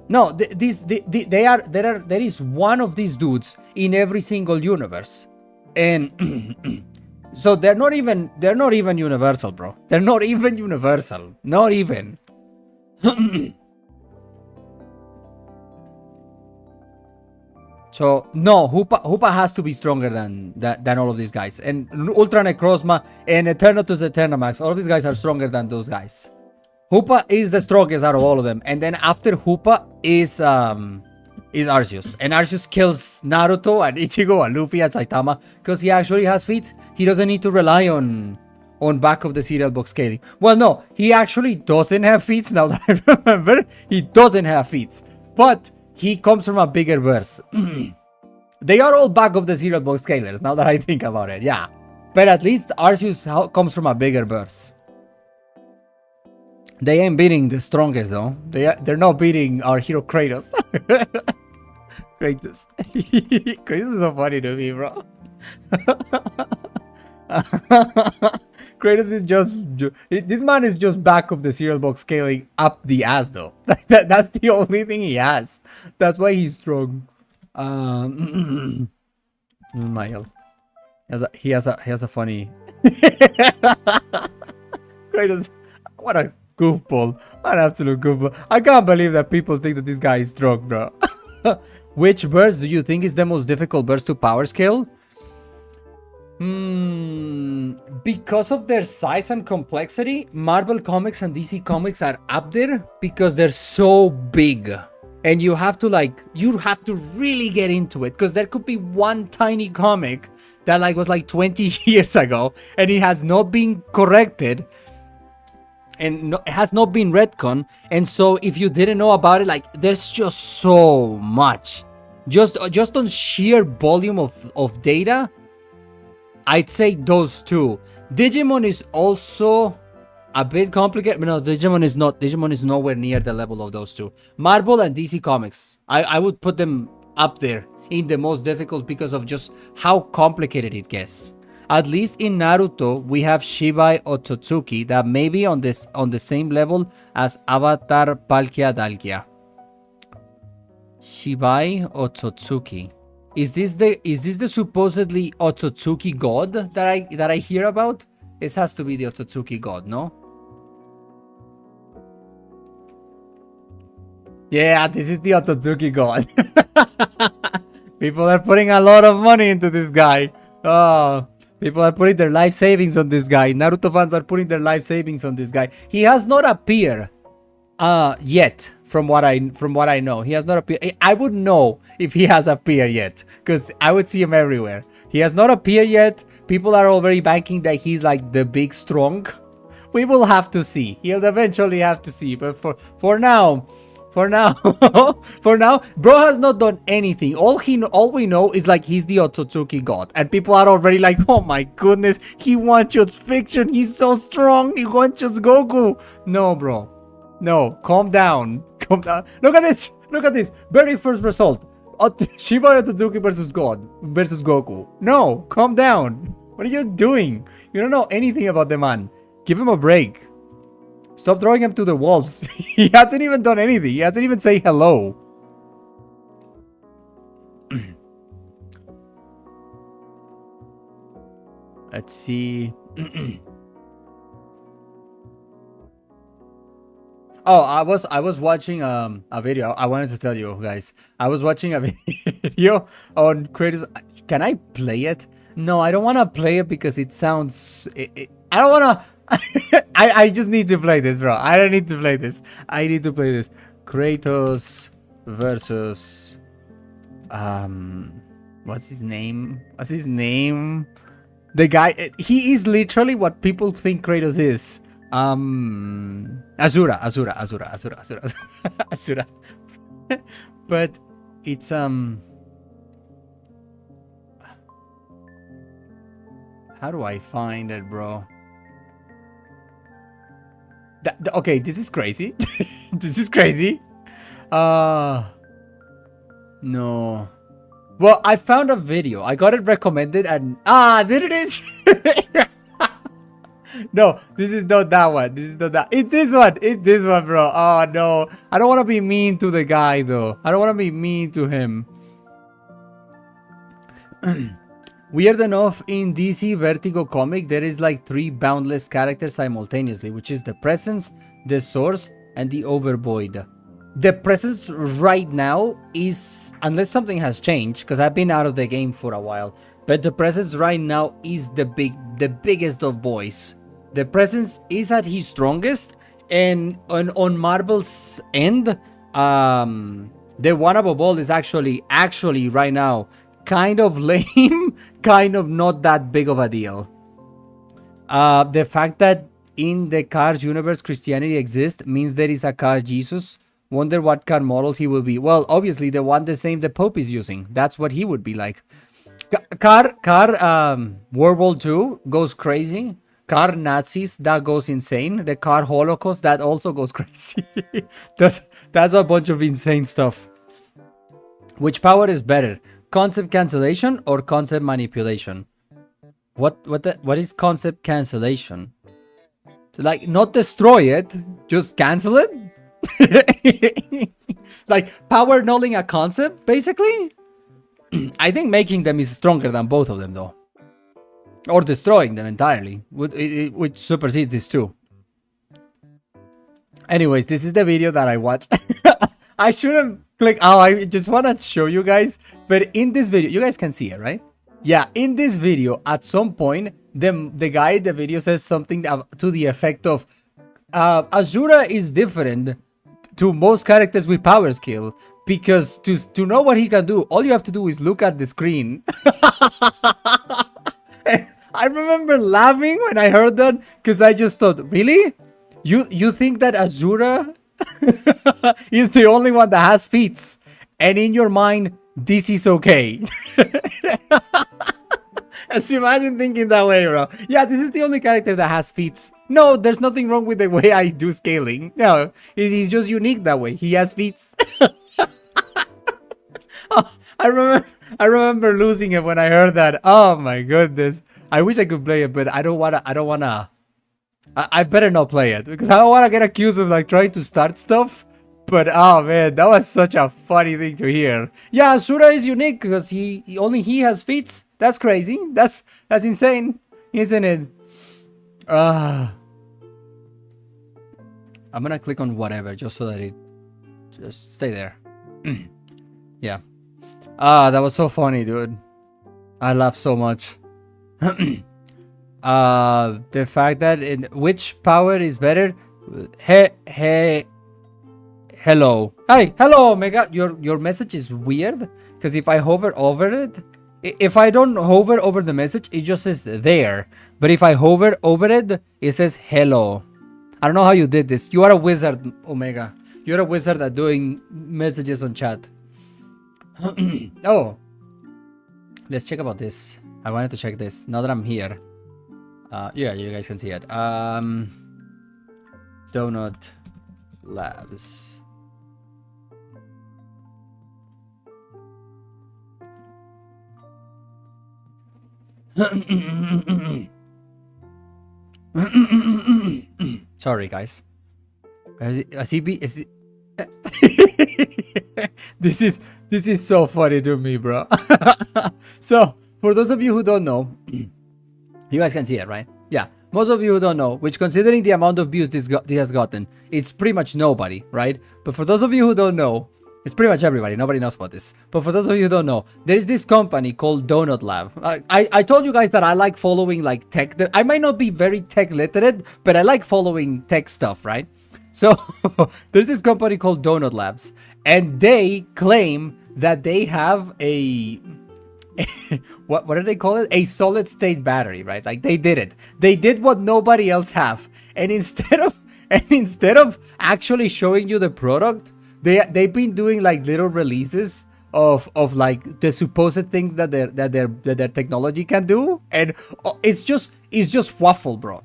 No, there is one of these dudes in every single universe. And so they're not even universal, bro. They're not even universal. Not even. So no, Hoopa has to be stronger than all of these guys. And Ultra Necrozma and Eternatus Eternamax, all of these guys are stronger than those guys. Hoopa is the strongest out of all of them. And then after Hoopa is Arceus. And Arceus kills Naruto and Ichigo and Luffy and Saitama because he actually has feats. He doesn't need to rely on back of the cereal box scaling. Well, no, he actually doesn't have feats. Now that I remember, he doesn't have feats. But he comes from a bigger verse. They are all back of the cereal box scalers, now that I think about it, yeah. But at least Arceus comes from a bigger verse. They ain't beating the strongest though. They're not beating our hero Kratos. Kratos. Kratos is so funny to me, bro. Kratos is just... This man is just back of the cereal box scaling up the ass though. That's the only thing he has. That's why he's strong. Miles. He has a funny... Kratos. What a goofball. What an absolute goofball. I can't believe that people think that this guy is strong, bro. Which verse do you think is the most difficult verse to power scale? Because of their size and complexity, Marvel Comics and DC Comics are up there because they're so big. And you have to really get into it because there could be one tiny comic that was 20 years ago and it has not been corrected and it has not been retcon. And so if you didn't know about it, there's just so much. Just on sheer volume of data, I'd say those two. Digimon is also a bit complicated. No, Digimon is not. Digimon is nowhere near the level of those two. Marvel and DC Comics, I would put them up there in the most difficult because of just how complicated it gets. At least in Naruto, we have Shibai Otsutsuki that may be on the same level as Avatar Palkia Dalkia. Shibai Otsutsuki. Is this the supposedly Otsutsuki god that I hear about? This has to be the Otsutsuki god, no? Yeah, this is the Otsutsuki god. People are putting a lot of money into this guy. Oh, people are putting their life savings on this guy. Naruto fans are putting their life savings on this guy. He has not appeared yet, from what I know. He has not appeared. I would know if he has appeared yet, because I would see him everywhere. He has not appeared yet. People are already banking that he's like the big strong. We will have to see. He'll eventually have to see. But for now, for now, bro has not done anything. All we know is like he's the Otsutsuki god, and people are already like, oh my goodness, he one-shots fiction. He's so strong. He one-shots Goku. No, bro. No, calm down. Calm down. Look at this. Look at this. Very first result. Shiba Otsutsuki versus Goku. No, calm down. What are you doing? You don't know anything about the man. Give him a break. Stop throwing him to the wolves. He hasn't even done anything. He hasn't even said hello. Let's see. Oh, I was watching a video. I wanted to tell you guys. I was watching a video on Kratos. Can I play it? No, I don't want to play it because it sounds. I don't want to. I just need to play this, bro. I don't need to play this. I need to play this. Kratos versus what's his name? What's his name? The guy. He is literally what people think Kratos is. Asura. Asura. But it's how do I find it, bro? Okay, this is crazy. This is crazy. No. Well, I found a video. I got it recommended and there it is. No, this is not that one. This is not that. It's this one. It's this one, bro. Oh, no. I don't want to be mean to the guy, though. I don't want to be mean to him. Weird enough, in DC Vertigo comic, there is like 3 boundless characters simultaneously, which is the Presence, the Source, and the Overvoid. The Presence right now is, unless something has changed, because I've been out of the game for a while, but the Presence right now is the biggest of boys. The Presence is at his strongest, and on Marvel's end, the one above all is actually right now kind of lame, kind of not that big of a deal. The fact that in the Cars universe Christianity exists means there is a Car Jesus. Wonder what car model he will be. Well, obviously the one the same the Pope is using. That's what he would be like. Car World War II goes crazy. Car Nazis, that goes insane. The Car Holocaust, that also goes crazy. that's a bunch of insane stuff. Which power is better? Concept cancellation or concept manipulation? What is concept cancellation? Like, not destroy it, just cancel it? Like power nulling a concept, basically? I think making them is stronger than both of them, though. Or destroying them entirely, which supersedes this too. Anyways, this is the video that I watched. I shouldn't click. Oh, I just want to show you guys. But in this video, you guys can see it, right? Yeah, in this video, at some point, the guy in the video says something to the effect of, Asura is different to most characters with power skill. Because to know what he can do, all you have to do is look at the screen. I remember laughing when I heard that, because I just thought, really? You think that Asura is the only one that has feats, and in your mind, this is okay? Just imagine thinking that way, bro. Yeah, this is the only character that has feats. No, there's nothing wrong with the way I do scaling. No, he's just unique that way. He has feats. Oh, I remember losing it when I heard that. Oh my goodness. I wish I could play it, but I don't wanna. I better not play it because I don't wanna get accused of like trying to start stuff. But oh man, that was such a funny thing to hear. Yeah, Asura is unique because only he has feet. That's crazy. That's insane, isn't it? I'm gonna click on whatever just so that it just stay there. Yeah. That was so funny, dude. I laughed so much. The fact that in which power is better? Hello. Hey, hello, Omega. Your message is weird because if I hover over it, if I don't hover over the message, it just says there. But if I hover over it, it says hello. I don't know how you did this. You are a wizard, Omega. You're a wizard at doing messages on chat. Oh, let's check about this. I wanted to check this now that I'm here. Yeah, you guys can see it. Donut Labs. Sorry, guys. This is so funny to me, bro. So, for those of you who don't know, you guys can see it, right? Yeah. Most of you who don't know, which considering the amount of views this has gotten, it's pretty much nobody, right? But for those of you who don't know, it's pretty much everybody. Nobody knows about this. But for those of you who don't know, there is this company called Donut Lab. I told you guys that I like following like tech. I might not be very tech literate, but I like following tech stuff, right? So there's this company called Donut Labs, and they claim that they have a what do they call it? A solid state battery, right? Like they did it. They did what nobody else have, and instead of actually showing you the product, they've been doing like little releases of like the supposed things that their technology can do, and it's just waffle, bro.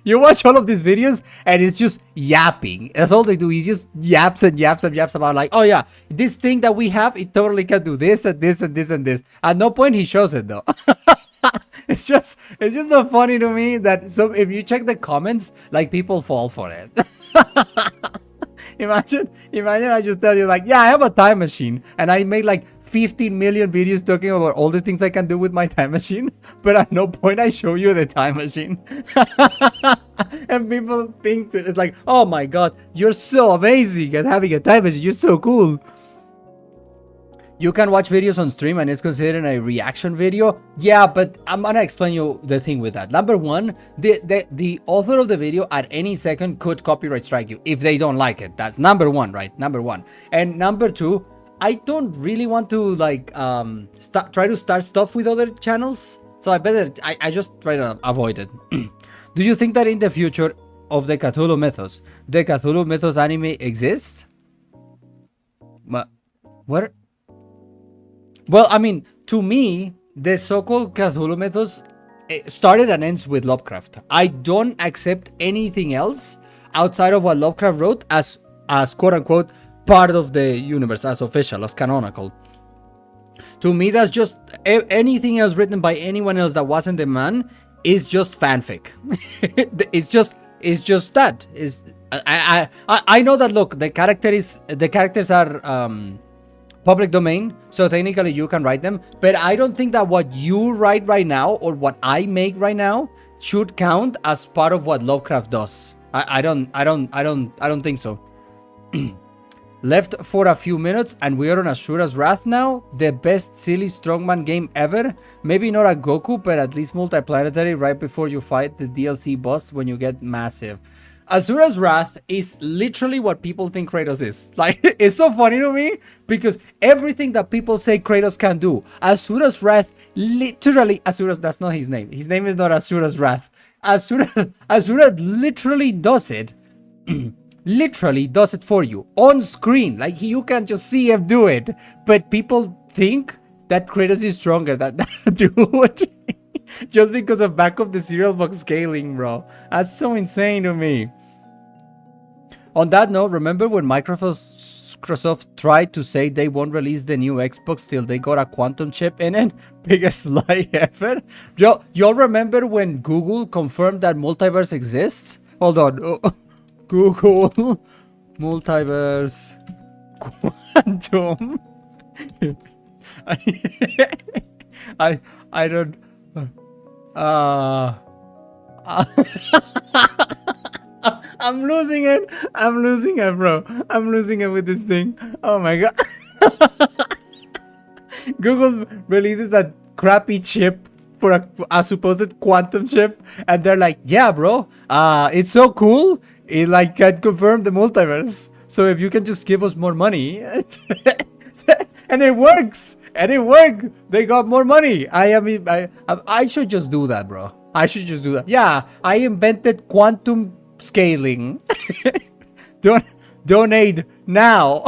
You watch all of these videos and it's just yapping. That's all they do. Is just yaps and yaps and yaps about like, oh yeah, this thing that we have, it totally can do this and this and this and this. At no point he shows it though. It's just so funny to me that so if you check the comments, like people fall for it. Imagine I just tell you like, yeah, I have a time machine and I made like 15 million videos talking about all the things I can do with my time machine, but at no point I show you the time machine. And people think that it's like, oh my god, you're so amazing at having a time machine, you're so cool. You can watch videos on stream and it's considered a reaction video. Yeah, but I'm gonna explain you the thing with that. Number one, the author of the video at any second could copyright strike you if they don't like it. That's number one, right? Number one. And number two, I don't really want to like try to start stuff with other channels. So I just try to avoid it. Do you think that in the future of the Cthulhu Mythos anime exists? What? Well, I mean, to me, the so-called Cthulhu Mythos started and ends with Lovecraft. I don't accept anything else outside of what Lovecraft wrote as quote-unquote part of the universe, as official, as canonical. To me, that's just anything else written by anyone else that wasn't the man is just fanfic. It's just that. I know that. Look, the characters are public domain, so technically you can write them, but I don't think that what you write right now or what I make right now should count as part of what Lovecraft does. I don't think so. Left for a few minutes and we are on Asura's Wrath now. The best silly strongman game ever. Maybe not a Goku, but at least multiplanetary right before you fight the DLC boss when you get massive. Asura's Wrath is literally what people think Kratos is. Like, it's so funny to me because everything that people say Kratos can do, Asura's Wrath literally, that's not his name. His name is not Asura's Wrath. Asura literally does it. Literally does it for you on screen. Like, you can just see him do it. But people think that Kratos is stronger than that dude. Just because of back of the serial box scaling, bro. That's so insane to me. On that note, remember when Microsoft Microsoft tried to say they won't release the new Xbox till they got a quantum chip in it. Biggest lie ever. Y'all remember when Google confirmed that multiverse exists? Hold on. Google multiverse quantum. I don't. I'm losing it. I'm losing it, bro. I'm losing it with this thing. Oh my god. Google releases a crappy chip for a supposed quantum chip, and they're like, "Yeah, bro. It's so cool. It like can confirm the multiverse. So if you can just give us more money," and it works. And it worked. They got more money. I should just do that, bro. I should just do that. Yeah, I invented quantum scaling. Donate now.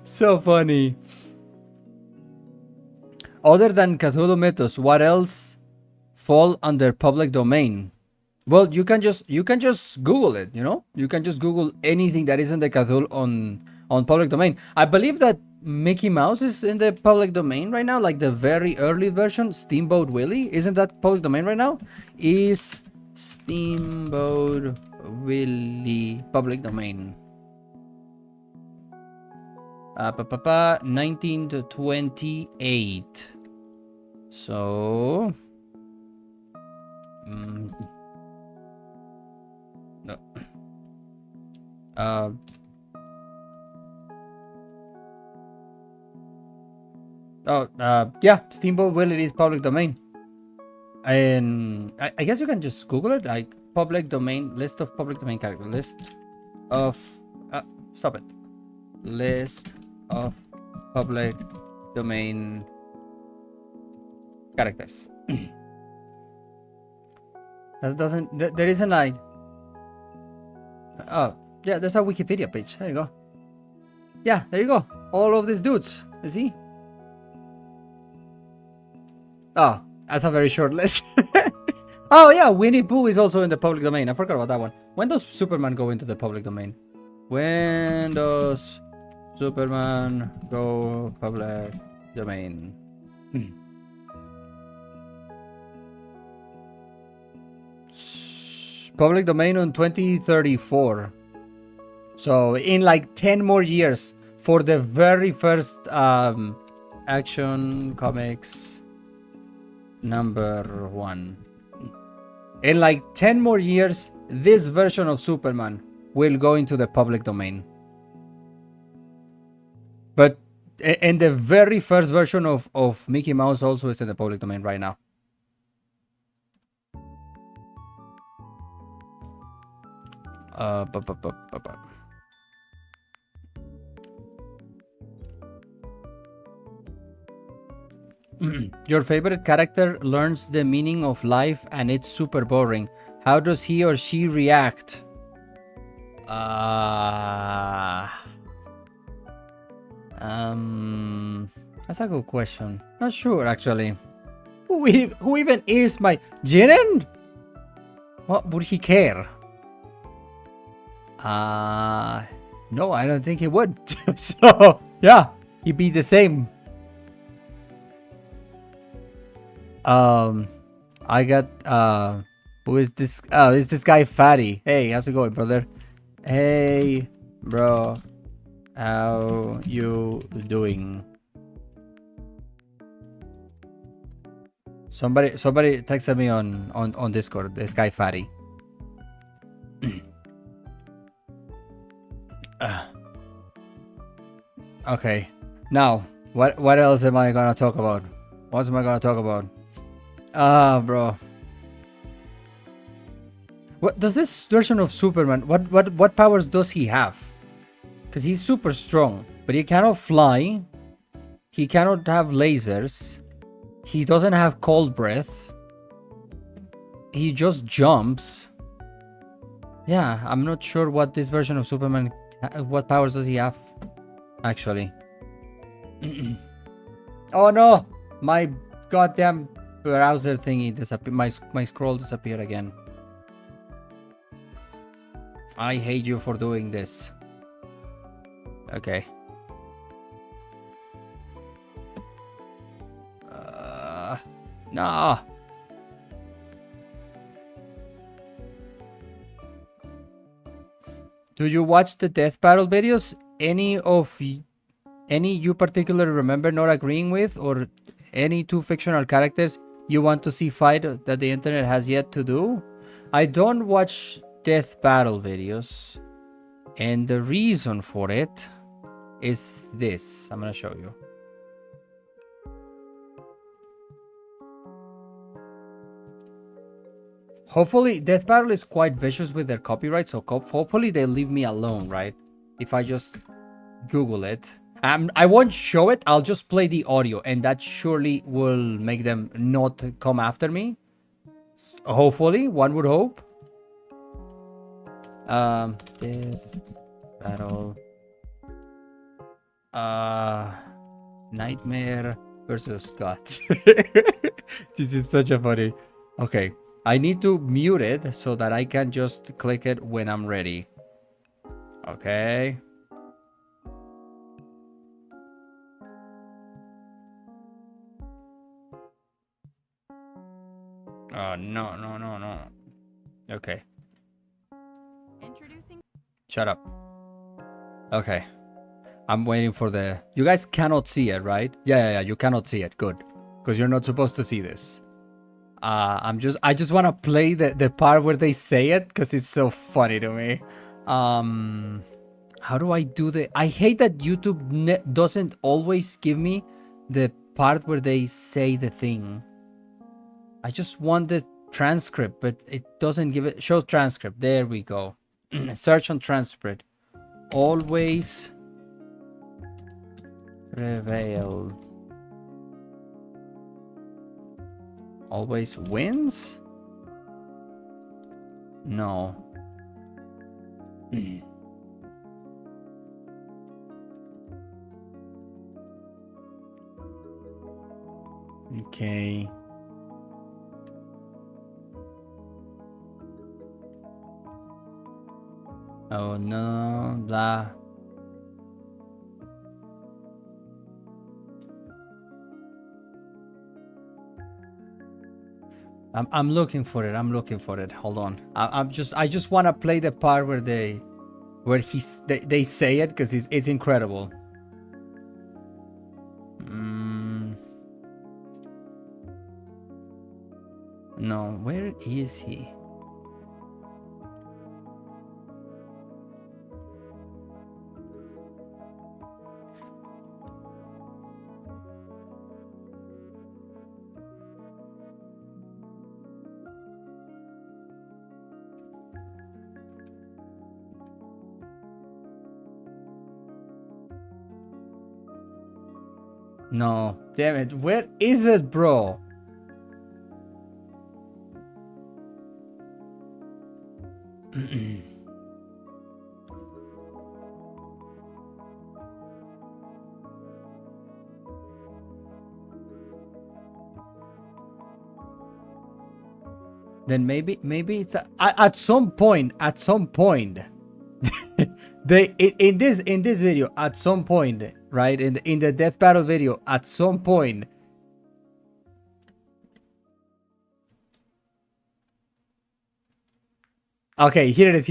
So funny. Other than Cthulhu Mythos, what else fall under public domain? Well, you can just Google it. You know, you can just Google anything that isn't the Cthulhu on public domain. I believe that Mickey Mouse is in the public domain right now, like the very early version. Steamboat Willie, isn't that public domain right now? Is Steamboat Willie public domain? 1928. So no. Yeah, Steamboat Willie is public domain. And I guess you can just Google it, like public domain, list of public domain characters, list of, stop it. List of public domain characters. That doesn't, there isn't like, oh, yeah, there's a Wikipedia page. There you go. Yeah, there you go. All of these dudes, you see? Oh, that's a very short list. Oh yeah, Winnie Pooh is also in the public domain. I forgot about that one. When does Superman go into the public domain? When does Superman go public domain? Public domain on 2034. So in like 10 more years for the very first Action Comics #1. In like 10 more years, this version of Superman will go into the public domain. But and the very first version of Mickey Mouse also is in the public domain right now. Your favorite character learns the meaning of life and it's super boring. How does he or she react? That's a good question. Not sure actually. Who even is my Jiren? What would he care? No, I don't think he would. So yeah, he'd be the same. I got who is this? Oh, is this guy Fatty? Hey, how's it going, brother? Hey, bro, how you doing? Somebody texted me on Discord. This guy Fatty. Okay, now what else am I gonna talk about? What am I gonna talk about? Bro. What does this version of Superman? What powers does he have? Because he's super strong, but he cannot fly. He cannot have lasers. He doesn't have cold breath. He just jumps. Yeah, I'm not sure what this version of Superman. What powers does he have? Actually. Oh no! My goddamn browser thingy disappeared. My scroll disappeared again. I hate you for doing this. Okay. No. Do you watch the death battle videos? Any you particularly remember not agreeing with, or any two fictional characters you want to see fight that the internet has yet to do? I don't watch death battle videos, and the reason for it is this. I'm gonna show you. Hopefully, Death Battle is quite vicious with their copyright, so hopefully they leave me alone, right? If I just Google it. I won't show it, I'll just play the audio, and that surely will make them not come after me. Hopefully, one would hope. Death Battle. Nightmare versus Guts. This is such a funny... Okay. I need to mute it so that I can just click it when I'm ready. Okay. Oh, no. Okay. Introducing. Shut up. Okay. I'm waiting for the... You guys cannot see it, right? Yeah, you cannot see it. Good. Because you're not supposed to see this. I just want to play the part where they say it because it's so funny to me. How do I do the... I hate that YouTube doesn't always give me the part where they say the thing. I just want the transcript, but it doesn't give it... Show transcript. There we go. Search on transcript. Always prevails. Always wins? No. Okay. Oh no, blah. I'm looking for it. I'm looking for it. Hold on. I just want to play the part where they say it because it's incredible. No, where is he? No, damn it. Where is it, bro? Then maybe it's at some point they in this video at some point, right, in the death battle video, at some point okay, here it is.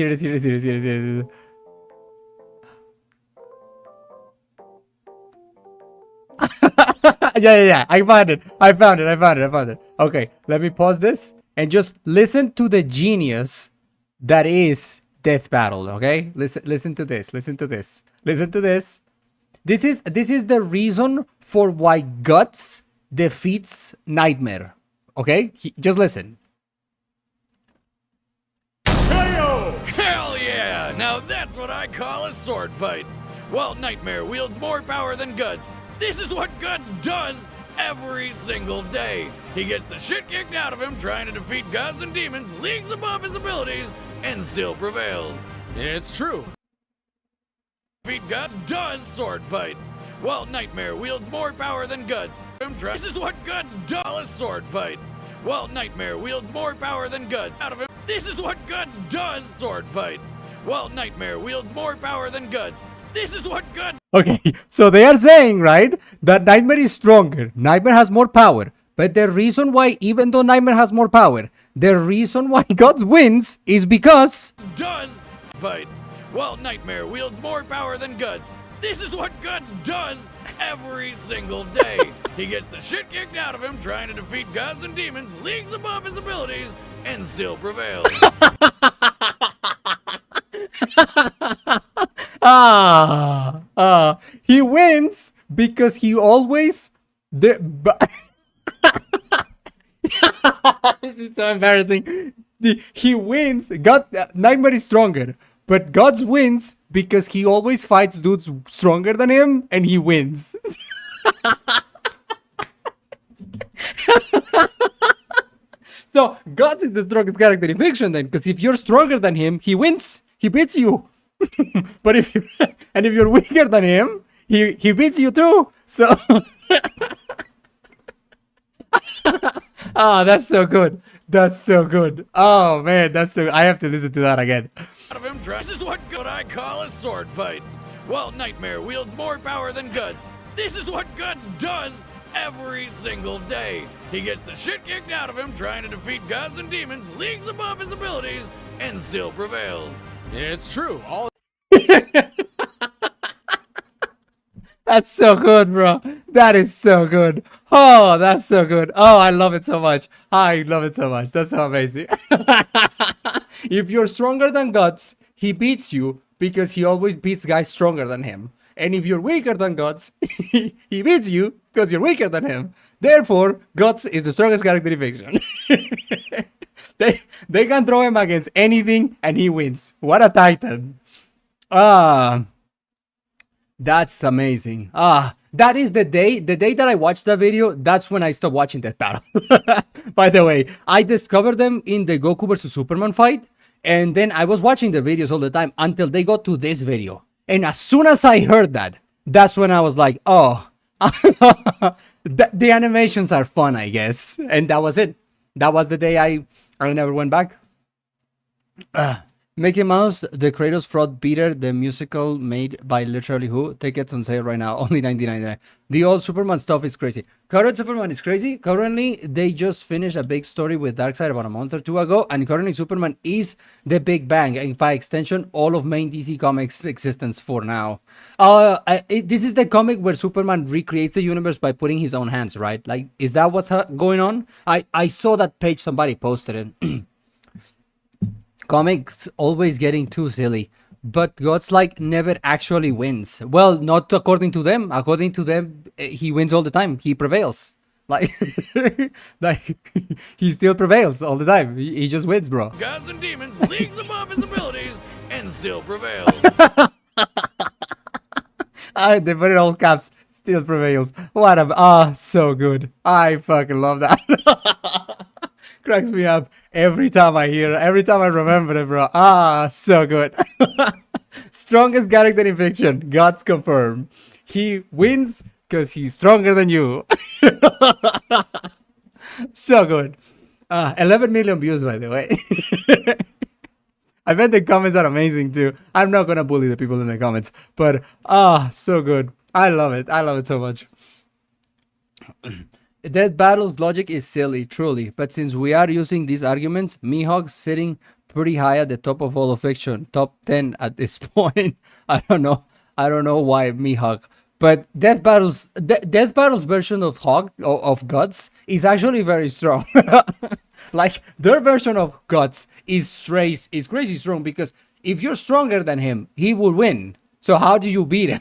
Yeah, I found it. Okay, let me pause this and just listen to the genius that is death battle. Okay, listen to this. This is the reason for why Guts defeats Nightmare. Okay, just listen. Hell yeah! Now that's what I call a sword fight. While Nightmare wields more power than Guts, this is what Guts does every single day. He gets the shit kicked out of him trying to defeat gods and demons leagues above his abilities and still prevails. It's true. Defeat Guts does sword fight. While Nightmare wields more power than Guts, this is what Guts does a sword fight. While Nightmare wields more power than Guts out of him, this is what Guts does sword fight. Well, Nightmare wields more power than Guts. This is what Guts... Okay, so they are saying, right, that Nightmare is stronger. Nightmare has more power. But the reason why, even though Nightmare has more power, the reason why Guts wins is because... does fight. Well, Nightmare wields more power than Guts. This is what Guts does every single day. He gets the shit kicked out of him trying to defeat gods and demons leagues above his abilities and still prevails. He wins because he always... This is so embarrassing. He wins. Nightmare is stronger. But Gods wins because he always fights dudes stronger than him and he wins. So Gods is the strongest character in fiction then, because if you're stronger than him, he wins. He beats you. But if you're weaker than him, he beats you too. So that's so good. That's so good. Oh man, that's so... I have to listen to that again. Of him, this is what I call a sword fight. Well, Nightmare wields more power than Guts. This is what Guts does every single day. He gets the shit kicked out of him trying to defeat gods and demons leagues above his abilities and still prevails. It's true. All That's so good, bro. That is so good. Oh, that's so good. Oh, I love it so much. I love it so much. That's so amazing. If you're stronger than Guts, he beats you because he always beats guys stronger than him. And if you're weaker than Guts, he beats you because you're weaker than him. Therefore, Guts is the strongest character in fiction. They can throw him against anything and he wins. What a titan. That's amazing. That is the day that I watched that video, that's when I stopped watching Death Battle. By the way, I discovered them in the Goku vs Superman fight, and then I was watching the videos all the time until they got to this video. And as soon as I heard that, that's when I was like, oh, the animations are fun, I guess. And that was it. That was the day I never went back. Mickey Mouse, the Kratos fraud beater, the musical made by literally who? Tickets on sale right now, only $19.99. The old Superman stuff is crazy. Current Superman is crazy. Currently, they just finished a big story with Darkseid about a month or two ago, and currently Superman is the Big Bang, and by extension, all of main DC Comics existence for now. This is the comic where Superman recreates the universe by putting his own hands, right? Like, is that what's going on? I saw that page, somebody posted it. Comics always getting too silly, but God's like never actually wins. Well, not according to them. According to them, he wins all the time. He prevails. Like he still prevails all the time. He just wins, bro. Gods and demons leagues above his abilities and still prevails. They put it all caps. Still prevails. What a so good. I fucking love that. Cracks me up every time I hear it, every time I remember it, bro. So good. Strongest character in fiction. Gods confirm. He wins because he's stronger than you. So good. 11 million views, by the way. I bet the comments are amazing too. I'm not gonna bully the people in the comments, but so good. I love it. I love it so much. Death Battle's logic is silly, truly, but since we are using these arguments, Mihawk's sitting pretty high at the top of all of fiction, top 10 at this point. I don't know why Mihawk, but Death Battle's version of Guts is actually very strong. Like their version of Guts is crazy strong, because if you're stronger than him, he will win. So how do you beat him?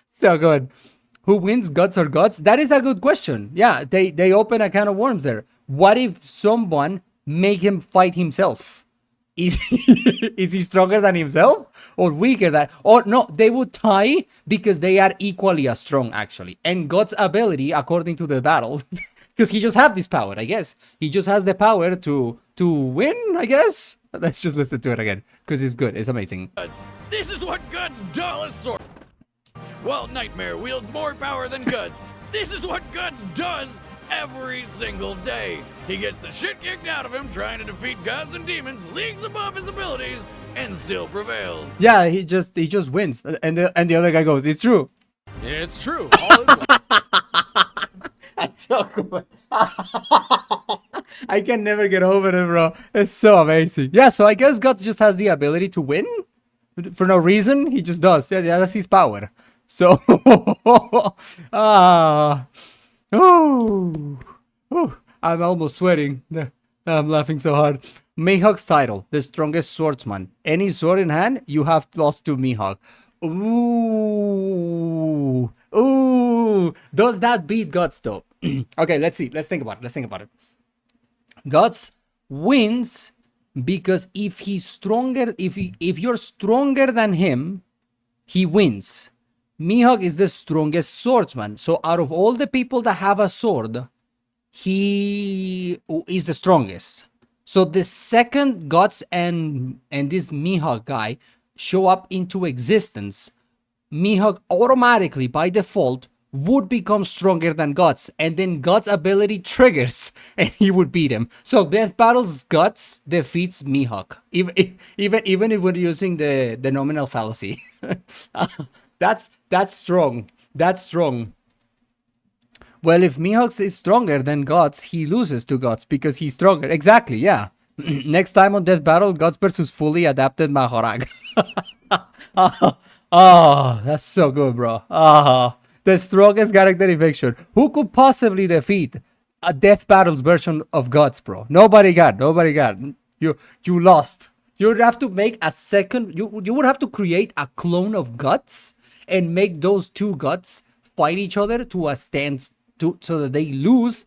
So good. Who wins, Guts or Guts? That is a good question. Yeah, they open a can of worms there. What if someone make him fight himself? Is he stronger than himself or weaker than? Or no, they would tie because they are equally as strong actually. And Guts' ability, according to the battle, because he just have this power, I guess. He just has the power to win, I guess. Let's just listen to it again because it's good. It's amazing. This is what Guts does. Well, Nightmare wields more power than Guts. This is what Guts does every single day. He gets the shit kicked out of him trying to defeat gods and demons leagues above his abilities and still prevails. Yeah, he just wins. And the other guy goes, "It's true." It's true. All is That's so cool. I can never get over it, bro. It's so amazing. Yeah, so I guess Guts just has the ability to win for no reason. He just does. Yeah, that's his power. So, I'm almost sweating. I'm laughing so hard. Mihawk's title, the strongest swordsman. Any sword in hand, you have lost to Mihawk. Ooh. Does that beat Guts though? Okay, let's see. Let's think about it. Guts wins because if he's stronger, if you're stronger than him, he wins. Mihawk is the strongest swordsman. So out of all the people that have a sword, he is the strongest. So the second Guts and this Mihawk guy show up into existence, Mihawk automatically by default would become stronger than Guts, and then Guts' ability triggers and he would beat him. So Death Battle's Guts defeats Mihawk, even if we're using the nominal fallacy. That's strong. That's strong. Well, if Mihawk is stronger than Guts, he loses to Guts because he's stronger. Exactly, yeah. Next time on Death Battle, Guts versus fully adapted Mahorag. Oh, that's so good, bro. The strongest character in fiction. Who could possibly defeat a Death Battle's version of Guts, bro? Nobody got. You lost. You would have to make a second. You would have to create a clone of Guts and make those two Guts fight each other to a stance. So that they lose.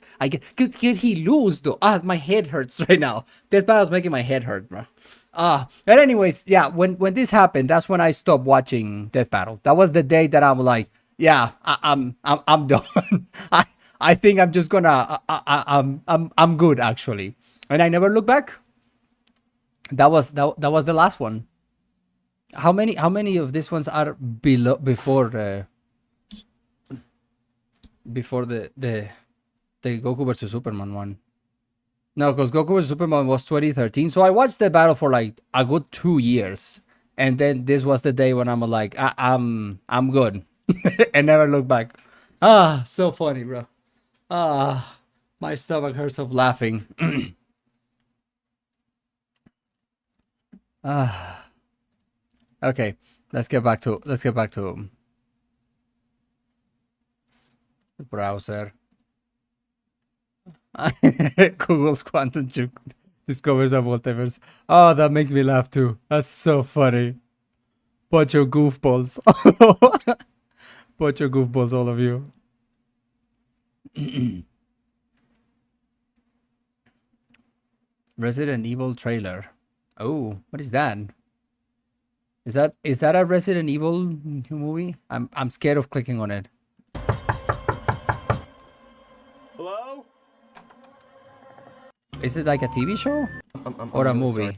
Could he lose though? My head hurts right now. Death Battle's making my head hurt, bro. But anyways, yeah. When this happened, that's when I stopped watching Death Battle. That was the day that I'm like, yeah, I'm done. I think I'm just gonna. I'm good actually, and I never look back. That was the last one. How many of these ones are before the Goku versus Superman one? No, because Goku vs Superman was 2013. So I watched the battle for like a good 2 years, and then this was the day when I'm like, I'm good, and never look back. So funny, bro. My stomach hurts of laughing. Okay, let's get back to the browser. Google's quantum chip discovers a multiverse. Oh, that makes me laugh too. That's so funny. Bunch of goofballs. Bunch of goofballs, all of you. Resident Evil trailer. Oh, what is that? Is that a Resident Evil movie? I'm scared of clicking on it. Hello? Is it like a TV show or a movie? Sorry.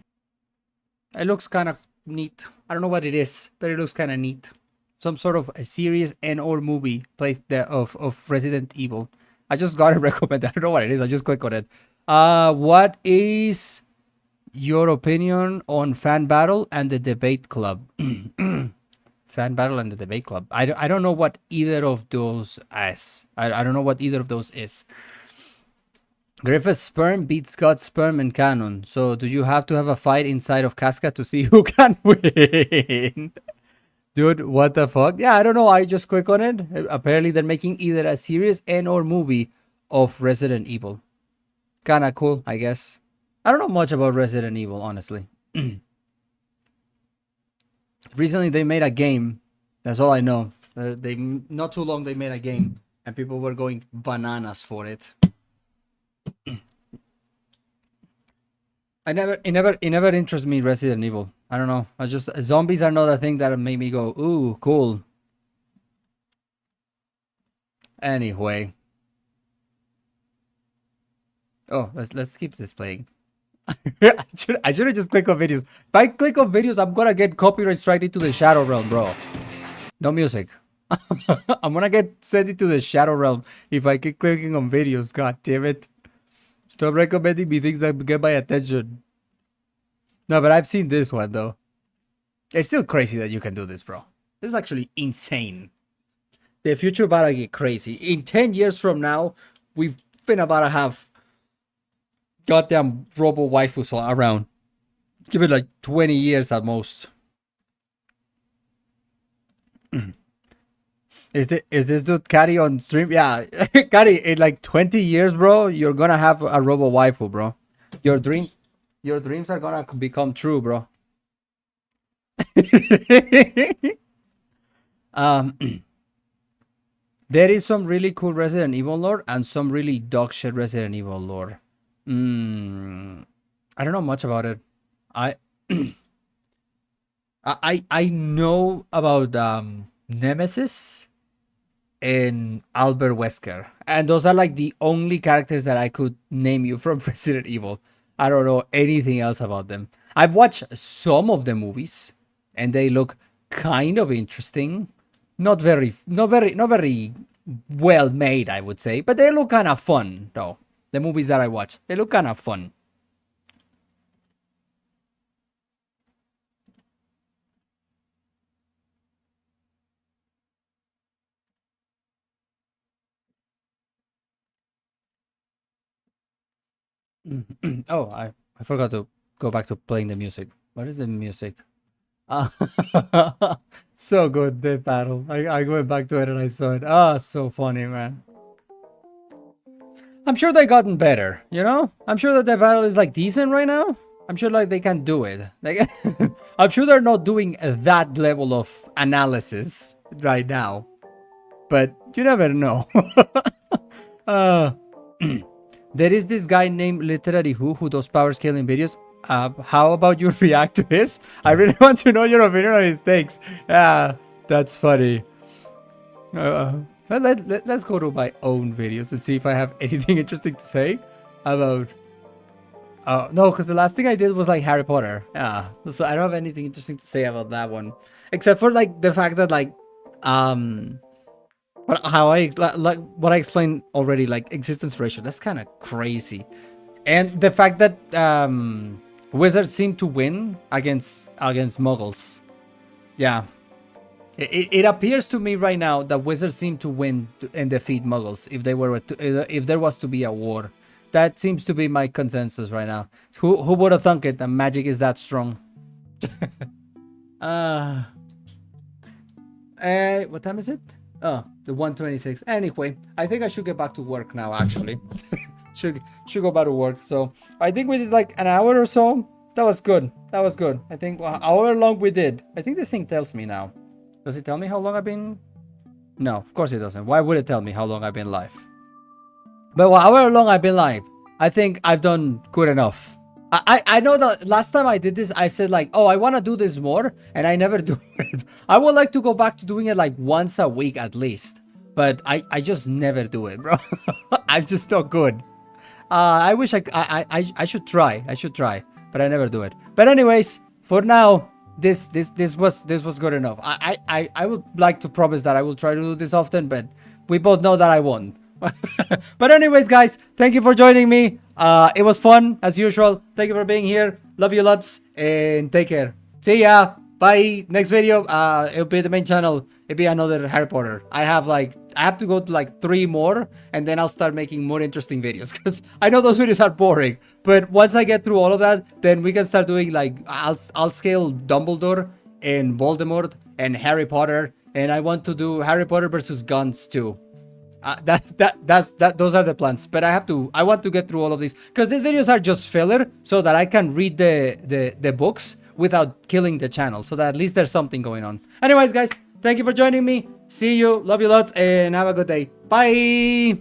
It looks kind of neat. I don't know what it is, but it looks kind of neat. Some sort of a series and or movie placed there of Resident Evil. I just got it recommended. I don't know what it is. I just click on it. What is your opinion on Fan Battle and the Debate Club? Fan Battle and the Debate Club. I don't know what either of those is. I don't know what either of those is. Griffith's sperm beats Scott's sperm in canon. So do you have to have a fight inside of Casca to see who can win? Dude, what the fuck? Yeah, I don't know. I just click on it. Apparently they're making either a series and or movie of Resident Evil. Kinda cool, I guess. I don't know much about Resident Evil, honestly. Recently they made a game. That's all I know. They not too long they made a game and people were going bananas for it. It never interests me, Resident Evil. I don't know. Zombies are not a thing that made me go, ooh, cool. Anyway. Oh, let's keep this playing. I should have just clicked on videos. If I click on videos, I'm gonna get copyright strike into the Shadow Realm, bro. No music. I'm gonna get sent into the shadow realm if I keep clicking on videos. God damn it. Stop recommending me things that get my attention. No, but I've seen this one though. It's still crazy that you can do this, bro. This is actually insane. The future about to get crazy. In 10 years from now, we've been about to have goddamn robo waifus all around. Give it like 20 years at most. Is this dude Kari on stream? Yeah, Kari, in like 20 years, bro, you're gonna have a robo waifu, bro. Your dreams are gonna become true, bro. There is some really cool Resident Evil lore and some really dog shit Resident Evil lore. I don't know much about it. I I know about Nemesis and Albert Wesker, and those are like the only characters that I could name you from Resident Evil. I don't know anything else about them. I've watched some of the movies, and they look kind of interesting. Not very well made, I would say, but they look kind of fun though. The movies that I watch, they look kind of fun. Oh, I forgot to go back to playing the music. What is the music? So good, Death Battle. I went back to it and I saw it. So funny, man. I'm sure they gotten better, you know? I'm sure that the battle is like decent right now. I'm sure like they can do it. Like I'm sure they're not doing that level of analysis right now. But you never know. There is this guy named Literary who does power scaling videos. How about you react to his? I really want to know your opinion on his takes. Yeah, that's funny. Let's go to my own videos and see if I have anything interesting to say about... no, because the last thing I did was like Harry Potter. Yeah, so I don't have anything interesting to say about that one. Except for like the fact that like... what I explained already, like existence ratio. That's kind of crazy. And the fact that wizards seem to win against muggles. Yeah. It appears to me right now that wizards seem to win and defeat muggles if there was to be a war. That seems to be my consensus right now. Who would have thunk it that magic is that strong? What time is it? Oh, the 1:26. Anyway, I think I should get back to work now, actually. should go back to work. So I think we did like an hour or so. That was good. That was good. I think however long we did. I think this thing tells me now. Does it tell me how long I've been? No, of course it doesn't. Why would it tell me how long I've been live? But however long I've been live, I think I've done good enough. I know that last time I did this, I said like, oh, I want to do this more, and I never do it. I would like to go back to doing it like once a week at least, but I just never do it, bro. I'm just not good. I wish I should try. I should try, but I never do it. But anyways, for now, this was good enough. I would like to promise that I will try to do this often, but we both know that I won't. But anyways, guys, thank you for joining me. It was fun as usual. Thank you for being here. Love you lots, and take care. See ya. Bye. Next video, it'll be the main channel. It'll be another Harry Potter. I have to go to like 3 more, and then I'll start making more interesting videos, because I know those videos are boring. But once I get through all of that, then we can start doing like I'll scale Dumbledore and Voldemort and Harry Potter, and I want to do Harry Potter versus guns too. Those are the plans, but I want to get through all of these, because these videos are just filler, so that I can read the books without killing the channel, so that at least there's something going on. Anyways, guys, thank you for joining me. See you, love you lots, and have a good day. Bye.